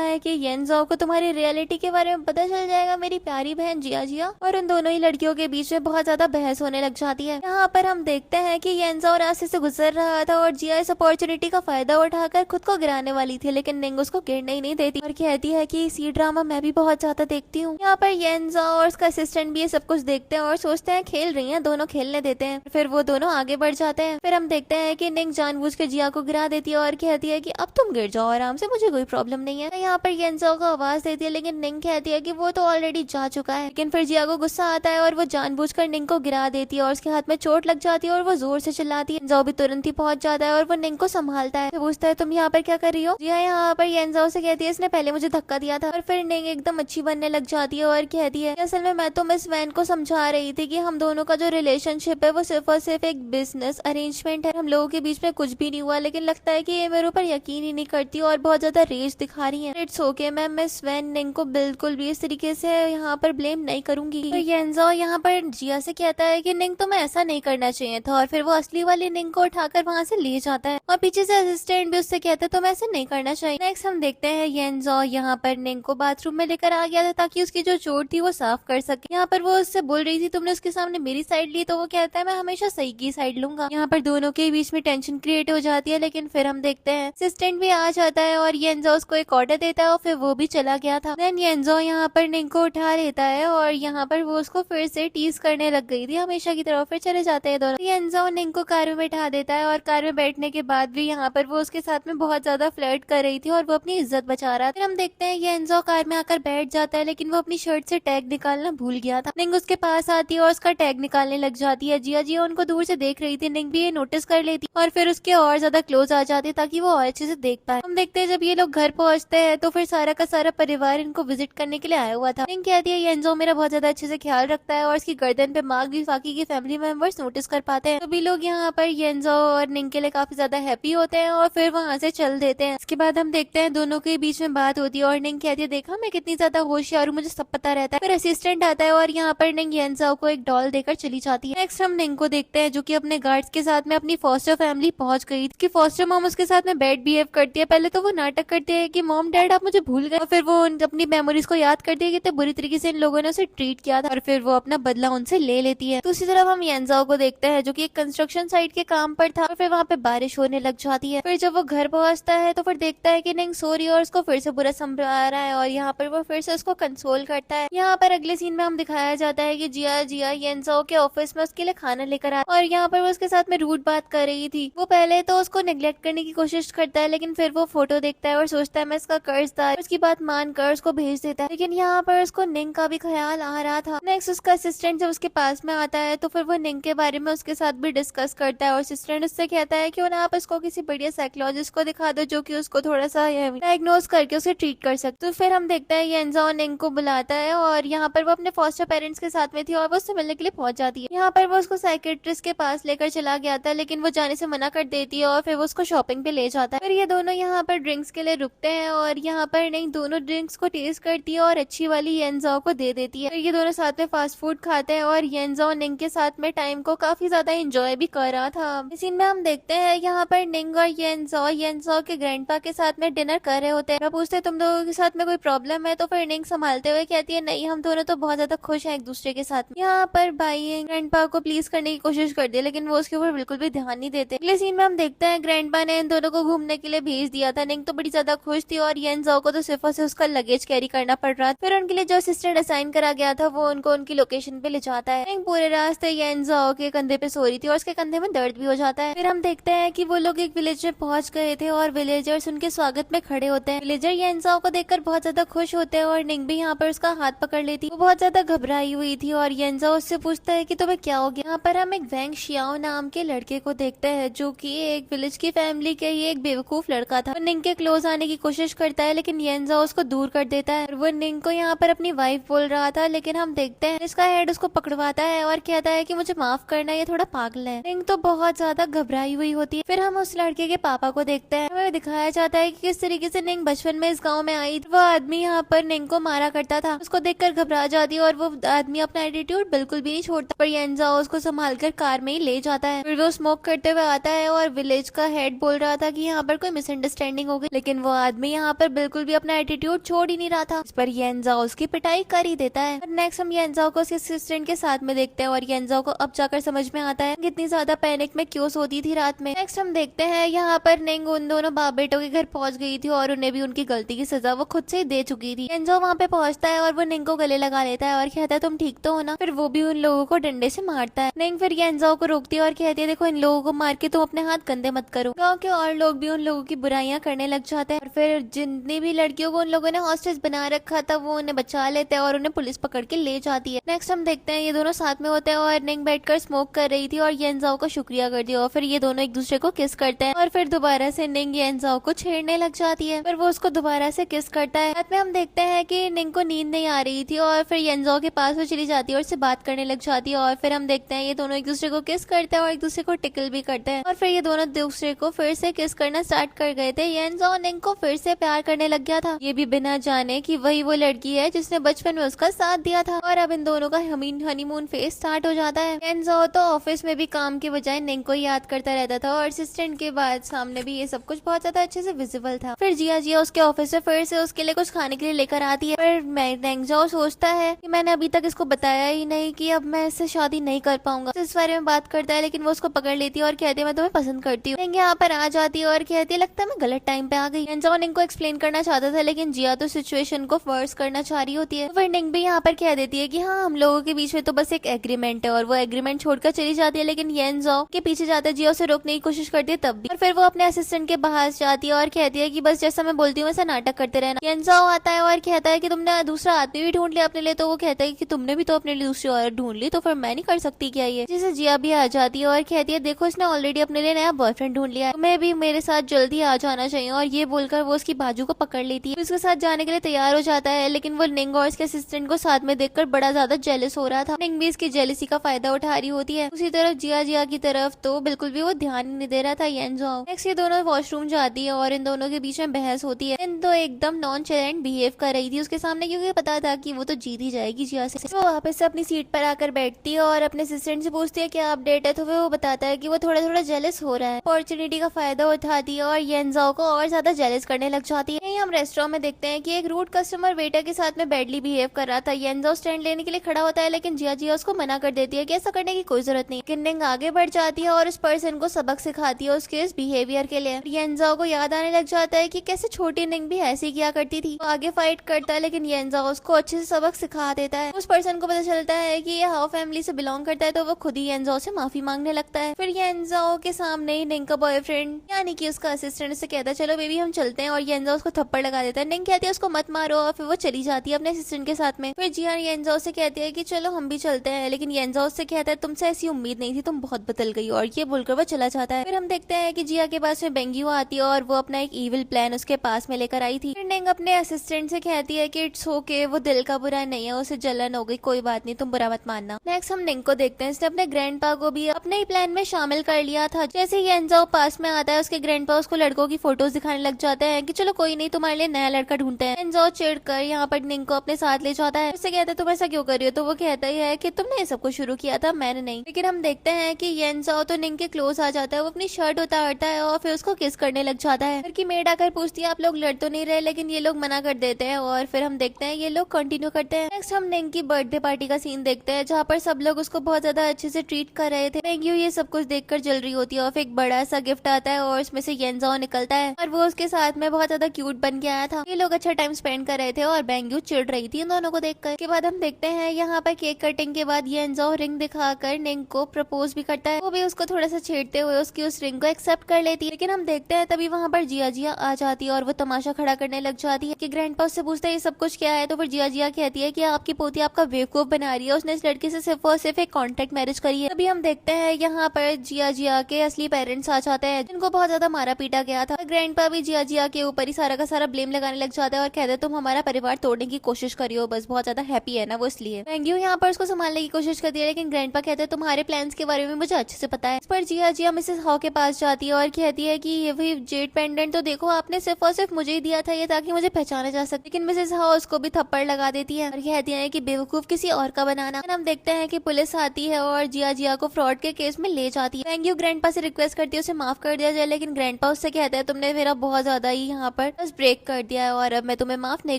है कि येंजो को तुम्हारी रियलिटी के बारे में पता चल जाएगा मेरी प्यारी बहन जिया जिया। और उन दोनों ही लड़कियों के बीच में बहुत ज्यादा बहस होने लग जाती है। यहाँ पर हम देखते हैं कि येंजो रास्ते से गुजर रहा था और जिया इस अपॉर्चुनिटी का फायदा उठाकर खुद को गिराने वाली थी, लेकिन निंग उसको गिरने ही नहीं देती और कहती है कि सी ड्रामा मैं भी बहुत ज्यादा देखती हूँ। यहाँ पर येंजो और उसका असिस्टेंट भी ये सब कुछ देखते हैं और सोचते हैं खेल रही हैं, दोनों खेलने देते हैं। फिर वो दोनों आगे बढ़ जाते हैं। फिर हम देखते हैं कि निंग जानबूझ के जिया को गिरा देती है और कहती है कि अब तुम गिर जाओ आराम से, मुझे कोई प्रॉब्लम नहीं है। यहाँ पर येंजो को आवाज देती है, लेकिन निंग कहती है कि वो तो ऑलरेडी जा चुका है। लेकिन फिर जिया को गुस्सा आता है और वो जानबूझकर निंग को गिरा देती है और उसके हाथ में चोट लग जाती है और वो जोर से चिल्लाती है। येंजो भी तुरंत ही पहुंच जाता है और वो निंग को संभालता है। पूछता है तुम यहाँ पर क्या कर रही हो। जिया यहाँ पर येंजो से कहती है इसने पहले मुझे धक्का दिया था। और फिर निंग एकदम अच्छी बनने लग जाती है और कहती है असल में मैं तो मिस वैन को समझा रही थी कि हम दोनों का जो रिलेशनशिप है वो सिर्फ और सिर्फ एक बिजनेस अरेंजमेंट है, हम लोगों के बीच में कुछ भी नहीं हुआ। लेकिन लगता है कि ये मेरे ऊपर यकीन ही नहीं करती और बहुत ज्यादा रेज दिखा रही है। इट्स ओके, मैं मिस वैन निंग को बिल्कुल भी इस तरीके से यहाँ पर ब्लेम नहीं करूंगी। तो येंजो यहाँ पर जिया से कहता है कि निंग तुम्हें ऐसा नहीं करना चाहिए था। और फिर वो असली वाली निंग को उठाकर वहाँ से ले जाता है और पीछे से असिस्टेंट भी उससे कहता है तुम्हें ऐसे नहीं करना चाहिए। नेक्स्ट हम देखते हैं येंजो यहाँ पर निंग को बाथरूम में लेकर आ गया था ताकि उसकी जो चोट थी वो साफ कर सके। यहाँ पर वो उससे बोल रही थी तुमने उसके सामने मेरी साइड ली, तो वो कहता है मैं हमेशा सही की साइड लूंगा। यहाँ पर दोनों के बीच में टेंशन क्रिएट हो जाती है। लेकिन फिर हम देखते हैं असिस्टेंट भी आ जाता है और येंजो उसको एक ऑर्डर देता है और फिर वो भी चला गया था। देन येंजो यहाँ पर निंग को उठा लेता है और यहाँ पर वो उसको फिर से टीज करने लग गई थी हमेशा की तरह। फिर चले जाते हैं दोनों। येंजो निंग को कार में बैठा देता है और कार में बैठने के बाद भी यहाँ पर वो उसके साथ में बहुत ज्यादा फ्लर्ट कर रही थी और वो अपनी इज्जत बचा रहा था। फिर हम देखते हैं येंजो कार में आकर बैठ जाता है, लेकिन वो अपनी शर्ट से टैग निकालना भूल गया था। निंग उसके पास आती है और उसका टैग निकालने लग जाती है। जिया जिया उनको दूर से देख रही थी, निंग भी ये नोटिस कर लेती और फिर उसके और ज्यादा क्लोज आ जाती ताकि वो और अच्छे से देख पाए। हम देखते हैं जब ये लोग घर पहुंचते हैं तो फिर सारा का सारा परिवार इनको विजिट करने के लिए आया हुआ था। निंग कहती है येंजो मेरा बहुत ज्यादा अच्छे से ख्याल रखता है और उसकी गर्दन पे मार्क भी बाकी के फैमिली मेंबर्स नोटिस कर पाते हैं। सभी लोग यहाँ पर येंजो और निंग के लिए काफी ज्यादा हैप्पी होते हैं और फिर वहाँ से चल देते हैं। इसके बाद हम देखते हैं दोनों के बीच में बात होती है और निंग कहती है देखा मैं कितनी ज्यादा होशियार हूँ, मुझे सब पता रहता है। फिर असिस्टेंट आता है और यहाँ पर निंग येंजो को एक डॉल देकर चली जाती है। नेक्स्ट हम निंग को देखते हैं जो कि अपने गार्ड्स के साथ में अपनी फॉस्टर फैमिली पहुंच गई थी। फॉस्टर मॉम उसके साथ में बैड बिहेव करती है। पहले तो वो नाटक करती है कि मॉम डैड आप मुझे भूल गए, और फिर वो अपनी मेमोरीज को याद करती है कि कितने बुरी तरीके से इन लोगों ने उसे ट्रीट किया था और फिर वो अपना बदला उनसे ले लेती है। दूसरी तरफ हम येंजो को देखते हैं जो कि एक कंस्ट्रक्शन साइट के काम पर था और फिर वहाँ पे बारिश होने लग जाती है। फिर जब वो घर पहुंचता है तो फिर देखता है कि निंग सो रही है और उसको फिर से बुरा समझा रहा है और यहाँ पर वो फिर से उसको कंसोल करता है। यहाँ पर अगले सीन में हम दिखाया जाता है कि जिया जिया येंजो के ऑफिस में उसके लिए खाना लेकर आया और यहाँ पर वो उसके साथ में रूड बात कर रही थी। वो पहले तो उसको नेग्लेक्ट करने की कोशिश करता है, लेकिन फिर वो फोटो देखता है और सोचता है मैं इसका कर्जदार, उसकी बात मानकर उसको भेज देता है। लेकिन यहाँ पर उसको निंग का भी ख्याल आ रहा था। नेक्स्ट उसका असिस्टेंट जब उसके पास में आता है तो फिर वो निंग के बारे में उसके साथ भी डिस्कस करता है और असिस्टेंट उससे कहता है क्यों ना आप इसको किसी बढ़िया साइकोलॉजिस्ट को दिखा दो जो कि उसको थोड़ा सा डायग्नोज करके उसे ट्रीट कर सकते। तो फिर हम देखते हैं येंजो निंग को बुलाता है और यहाँ पर वो अपने फॉस्टर पेरेंट्स के साथ में थी और वो उससे मिलने के लिए पहुंच जाती है। यहाँ पर वो उसको साइकेट्रिस्ट के पास लेकर चला गया था, लेकिन वो जाने से मना कर देती है और फिर वो उसको शॉपिंग पे ले जाता है। फिर ये दोनों यहाँ पर ड्रिंक्स के लिए रुकते हैं और यहाँ पर नहीं दोनों ड्रिंक्स को टेस्ट करती है और अच्छी वाली येनजाओ को दे देती है। फिर ये दोनों साथ में फास्ट फूड खाते हैं और येनजाओ निंग के साथ में टाइम को काफी ज्यादा एंजॉय भी कर रहा था। इस सीन में हम देखते हैं यहाँ पर निंग और येनजाओ के ग्रैंडपा के साथ में डिनर कर रहे होते हैं। पूछते तुम लोगों के साथ में कोई प्रॉब्लम है, तो फिर निंग संभालते हुए कहती है नहीं, हम दोनों तो बहुत ज्यादा खुश हैं एक दूसरे के साथ। यहाँ पर भाई ग्रैंडपा को प्लीज करने की कोशिश करती है लेकिन वो उसके ऊपर बिल्कुल भी ध्यान नहीं देते। अगले सीन में हम देखते हैं ग्रैंडपा ने इन दोनों को घूमने के लिए भेज दिया था। निंग तो बड़ी ज्यादा खुश थी और येनजाओ को तो सिर्फ और सिर्फ उसका लगेज कैरी करना पड़ रहा था। फिर उनके लिए जो असिस्टेंट असाइन करा गया था वो उनको उनकी लोकेशन पे ले जाता है। निंग पूरे रास्ते येनजाओ के कंधे पे सो रही थी और उसके कंधे में दर्द भी हो जाता है। फिर हम देखते हैं कि वो लोग एक विलेज में पहुंच गए थे और विलेजर्स उनके स्वागत में खड़े होते हैं। विलेजर येनजाओ को देखकर बहुत ज्यादा खुश होते हैं और निंग भी यहाँ पर उसका हाथ पकड़ लेती। वो बहुत ज्यादा घबराई हुई थी और येनजाओ उससे पूछता है कि तुम्हें क्या हो गया। यहाँ पर हम एक वैंग शियाओ नाम के लड़के को देखते हैं जो कि एक विलेज की फैमिली के ही एक बेवकूफ लड़का था। वो निंग के क्लोज आने की कोशिश करता है लेकिन येनजाओ उसको दूर कर देता है। वो निंग को यहाँ पर अपनी वाइफ बोल रहा था लेकिन हम देखते हैं इसका हेड उसको पकड़वाता है और कहता है कि मुझे माफ करना, ये थोड़ा पागल है। निंग तो बहुत ज्यादा घबराई हुई होती है। फिर हम उस लड़के के पापा को देखते हैं। हमें दिखाया जाता है कि किस तरीके से निंग बचपन में इस गाँव में आई। वो आदमी यहाँ पर निंग को मारा करता था। उसको देखकर घबरा जाती है और वो आदमी अपना एटीट्यूड बिल्कुल भी नहीं छोड़ता। पर येनजाओ उसको संभाल कर कार में ही ले जाता है। फिर वो स्मोक करते हुए आता है और विलेज का हेड बोल रहा था कि यहाँ पर कोई मिसअंडरस्टैंडिंग हो गई, लेकिन वो आदमी यहाँ पर बिल्कुल भी अपना एटीट्यूड छोड़ ही नहीं रहा था। इस पर येनजाओ उसकी पिटाई कर ही देता है। नेक्स्ट हम येनजाओ को उसके असिस्टेंट के साथ में देखते हैं और येनजाओ को अब जाकर समझ में आता है कितनी ज्यादा पैनिक में क्यों सोती थी रात में। नेक्स्ट हम देखते हैं यहाँ पर निंग उन दोनों बाप बेटों के घर पहुंच गई थी और उन्हें भी उनकी गलती की सजा वो खुद से ही दे चुकी थी। येनजाओ वहाँ पे पहुंचता है और वो निंग को गले लगा लेता है और कहता है तुम ठीक तो हो ना। फिर वो भी उन लोगों को डंडे से मारता है। निंग फिर येनजाओ को रोकती है और कहती है देखो इन लोगों को मार के तुम अपने हाथ गंदे मत करो। गाँव के और लोग भी उन लोगों की बुराइयां करने लग जाते हैं और फिर जितनी भी लड़कियों को उन लोगों ने हॉस्टेज बना रखा था वो उन्हें बचा लेते हैं और उन्हें पुलिस पकड़ के ले जाती है। नेक्स्ट हम देखते हैं ये दोनों साथ में होते हैं और निंग बैठकर स्मोक कर रही थी और येनजाओ को शुक्रिया करती है और फिर ये दोनों एक दूसरे को किस करते हैं और फिर दोबारा से निंग येनजाओ को छेड़ने लग जाती है। फिर वो उसको दोबारा से किस करता है। बाद में हम देखते हैं कि निंग को नींद नहीं आ रही थी और फिर येनजाओ के पास वो चली जाती है और उससे बात करने लग जाती है और फिर हम देखते हैं ये दोनों एक दूसरे को किस करते हैं और एक दूसरे को टिकल भी करते हैं और फिर ये दोनों दूसरे को फिर से किस करना स्टार्ट कर गए थे। येनजाओ निंग को फिर से प्यार करने लग गया था, ये भी बिना जाने कि वही वो लड़की है जिसने बचपन में उसका साथ दिया था। और अब इन दोनों का हनीमून फेज स्टार्ट हो जाता है। येनजाओ तो ऑफिस में भी काम के बजाय निंग को याद करता रहता था और असिस्टेंट के बाद सामने भी ये सब कुछ बहुत ज्यादा अच्छे से विजिबल था। फिर जिया उसके ऑफिस से फिर से उसके लिए कुछ खाने के लिए लेकर आती है। फिर येनजाओ सोचता है कि मैंने अभी तक इसको बताया ही नहीं कि अब मैं इससे शादी नहीं कर पाऊंगा। इस बारे में बात करता है लेकिन वो उसको पकड़ लेती है और कहती है मैं तुम्हें पसंद करती हूँ। निंग यहाँ पर आ जाती है और कहती है लगता है मैं गलत टाइम पे आ गई। येनजाओ निंग को एक्सप्लेन करना चाहता था लेकिन जिया तो सिचुएशन को वर्स करना चाह रही होती है। फिर निंग भी यहाँ पर कह देती है कि हाँ हम लोगों के बीच में तो बस एक एग्रीमेंट है और वो एग्रीमेंट छोड़कर चली जाती है। लेकिन येनजाओ के पीछे जाता है, जिया उसे रोकने की कोशिश करती है तब भी। और फिर वो अपने असिस्टेंट के पास जाती है और कहती है कि बस जैसा मैं बोलती हूँ वैसा नाटक करते रहना। येनजाओ आता है और कहता है कि तुमने दूसरा आदमी भी ढूंढ लिया अपने लिए। तो वो कहता है कि तुमने भी तो अपने लिए दूसरी औरत ढूंढ ली तो फिर मैं नहीं कर सकती क्या ये। जिसे जिया भी आ जाती है और कहती है देखो इसने ऑलरेडी अपने लिए नया बॉयफ्रेंड ढूंढ लिया है, तुम्हें भी मेरे साथ जल्दी आ जाना चाहिए। और ये बोलकर वो उसकी बाजू को पकड़ लेती है, उसके साथ जाने के लिए तैयार हो जाता है। लेकिन वो निंग और इसके असिस्टेंट को साथ में देखकर बड़ा ज्यादा जेलस हो रहा था। निंग भी इसकी जेलसी का फायदा उठा रही होती है। उसी तरफ जिया की तरफ तो बिल्कुल भी वो ध्यान नहीं दे रहा था येनजाओ। नेक्स्ट ये दोनों वॉशरूम जाती है और इन दोनों के बीच में बहस होती है। इन तो एकदम नॉन चैलेंट बिहेव कर रही थी उसके सामने क्योंकि पता था कि वो तो जीत ही जाएगी जिया से। वो वापस से अपनी सीट पर आकर बैठती है और अपने असिस्टेंट से पूछती है क्या अपडेट है। तो वो बताता है कि वो थोड़ा थोड़ा जेलस हो रहा है। अपॉर्चुनिटी का फायदा उठाती है और येनजाओ को और ज्यादा जेलस करने लग जाती है। यही हम रेस्टोरेंट में देखते हैं कि एक रूड कस्टमर वेटर के साथ में बैडली बिहेव कर रहा था। येनजाओ स्टैंड लेने के लिए खड़ा होता है लेकिन जिया उसको मना कर देती है कि ऐसा करने की कोई जरूरत नहीं। निंग आगे बढ़ जाती है और उस पर्सन को सबक सिखाती है उसके इस बिहेवियर के लिए। येनजाओ को याद आने लग जाता है कि कैसे छोटी निंग भी ऐसे ही किया करती थी। वो आगे फाइट करता है लेकिन येनजाओ उसको अच्छे से सबक सिखा देता है। उस पर्सन को पता चलता है कि ये हाउ फैमिली से बिलोंग करता है तो वो खुद ही येनजाओ से माफी मांगने लगता है। फिर येनजाओ के सामने ही निंग का बॉयफ्रेंड यानी कि उसका असिस्टेंट से कहता है चलो बेबी हम चलते हैं और येनजाओ उसको थप्पड़ लगा देता है। निंग कहती है उसको मत मारो और फिर वो चली जाती है अपने असिस्टेंट के साथ में। फिर जिया येनजाओ से कहती है कि चलो हम भी चलते हैं लेकिन येनजाओ से कहता है तुमसे ऐसी उम्मीद नहीं थी, तुम बहुत बदल गई। और ये बोलकर वो चला जाता है। फिर हम देखते हैं कि जिया के पास में बेंगियो आती है और वो अपना एक इविल प्लान उसके पास में लेकर आई थी। फिर निंग अपने असिस्टेंट से कहती है कि इट्स ओके, वो दिल का बुरा नहीं है, उसे जलन हो गई, कोई बात नहीं, तुम बुरा मत मानना। नेक्स्ट हम निंग को देखते हैं, इसने अपने ग्रैंडपा को भी अपने ही प्लान में शामिल कर लिया था। था। जैसे ही येनजाओ पास में आता है उसके ग्रैंडपा उसको लड़कों की फोटोज दिखाने लग जाते हैं कि चलो कोई नहीं, तुम्हारे लिए नया लड़का ढूंढते हैं। येनजाओ चिढ़कर यहाँ पर निंग को अपने साथ ले जाता है। उससे कहता है तुम ऐसा क्यों कर रही हो, तो वो कहता ही है कि तुमने ये सब कुछ शुरू किया था, मैंने नहीं। लेकिन हम देखते हैं कि येनजाओ तो निंग के क्लोज आ जाता है, वो अपनी शर्ट उतारता है और फिर उसको किस करने लग जाता है। घर की मेड आकर पूछती है आप लोग लड़ तो नहीं रहे, लेकिन ये लोग मना कर देते हैं और फिर हम देखते हैं ये लोग कंटिन्यू करते हैं। नेक्स्ट हम निंग की बर्थडे पार्टी का सीन देखते हैं जहाँ पर सब लोग उसको बहुत ज्यादा अच्छे से ट्रीट कर रहे थे। बेंग्यू ये सब कुछ देखकर जल रही होती है और फिर एक बड़ा सा गिफ्ट आता है और उसमें से येनजाओ निकलता है और वो उसके साथ में बहुत ज्यादा क्यूट बन के आया था। ये लोग अच्छा टाइम स्पेंड कर रहे थे और बेंग्यू चिढ़ रही थी इन दोनों को देखकर। के बाद हम देखते हैं यहाँ पर केक कटिंग के बाद येनजाओ रिंग दिखाकर निंग को प्रपोज भी करता है। वो भी उसको थोड़ा सा छेड़ते हुए उसकी उस रिंग को एक्सेप्ट कर लेती है। लेकिन हम देखते हैं तभी वहाँ पर जिया जिया आ जाती है और वो तमाशा खड़ा करने लग जाती है कि ग्रैंडपा उससे पूछता है ये सब कुछ क्या है, तो फिर जिया जिया कहती है कि आपकी पोती आपका बेवकूफ बना रही है, उसने इस लड़के से सिर्फ और सिर्फ एक कॉन्ट्रैक्ट मैरिज करी है। तभी हम देखते हैं यहाँ पर जिया जिया के असली पेरेंट्स आ जाते हैं जिनको बहुत ज्यादा मारा पीटा गया था। ग्रैंडपा भी जिया जिया के ऊपर ही सारा का सारा ब्लेम लगाने लग जाता है और कहते हैं तुम हमारा परिवार तोड़ने की कोशिश करी हो, बस बहुत ज्यादा हैप्पी है ना वो इसलिए। बेंग्यू यहाँ पर उसको संभालने की कोशिश करती है लेकिन ग्रैंडपा कहते हैं तुम्हारे प्लान्स के बारे में मुझे अच्छे से पता है। इस पर जिया जिया मिसेस हाउ के पास जाती है और कहती है कि ये वही जेड पेंडेंट तो देखो आपने सिर्फ और सिर्फ मुझे ही दिया था ये ताकि मुझे पहचाना जा सके। लेकिन मिसेस हाउ उसको भी थप्पड़ लगा देती है और कहती है कि बेवकूफ किसी और का बनाना। हम देखते हैं कि पुलिस आती है और जिया जिया को फ्रॉड के केस में ले जाती है। बेंग्यू ग्रैंडपा से रिक्वेस्ट करती है उसे माफ कर दिया जाए, लेकिन ग्रैंडपा उससे कहता है तुमने मेरा बहुत ज्यादा ही यहाँ पर बस ब्रेक कर दिया है और अब मैं तुम्हें माफ नहीं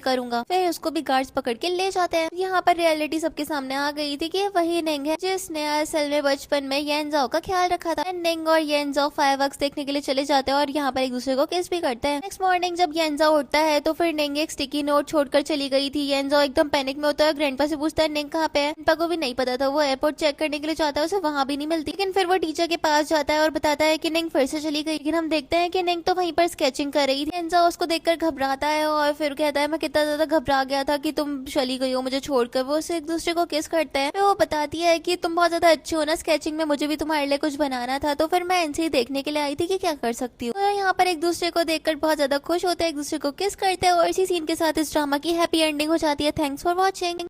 करूंगा। फिर उसको भी गार्ड्स पकड़ के ले जाते हैं। यहाँ पर रियलिटी सबके सामने आ गई थी कि वही निंग है जिसने असल में बचपन में येनजाओ का ख्याल रखा था। निंग और येनजाओ फायरवर्क्स देखने के लिए चले जाते हैं और यहाँ पर एक दूसरे को किस भी करते हैं। नेक्स्ट मॉर्निंग जब येनजाओ उठता है तो फिर निंग एक स्टिकी नोट छोड़कर चली गई थी। येनजाओ एकदम पैनिक में होता है, ग्रैंडपा से पूछता है निंग कहाँ पे है। ग्रैंडपा को भी नहीं पता था, वो एयरपोर्ट चेक करने के लिए जाता है, उसे वहाँ भी नहीं मिलती। लेकिन फिर वो टीचर के पास जाता है और बताता है कि निंग फिर से चली गई। लेकिन हम देखते हैं कि निंग तो वहीं पर स्केचिंग कर रही थी। येनजाओ उसको देखकर घबराता है और फिर कहता है मैं कितना ज्यादा घबरा गया था कि तुम चली गई हो मुझे छोड़कर। वो उसे एक दूसरे को किस करते हैं। फिर वो बताती है कि तुम बहुत ज्यादा अच्छी हो ना स्केचिंग में, मुझे भी तुम्हारे लिए कुछ बनाना था, तो फिर मैं इनसे ही देखने के लिए आई थी कि क्या कर सकती हूँ। तो यहाँ पर एक दूसरे को देखकर बहुत ज्यादा खुश होते हैं, एक दूसरे को किस करते हैं और इसी सीन के साथ इस ड्रामा की हैप्पी एंडिंग हो जाती है। Thanks for watching.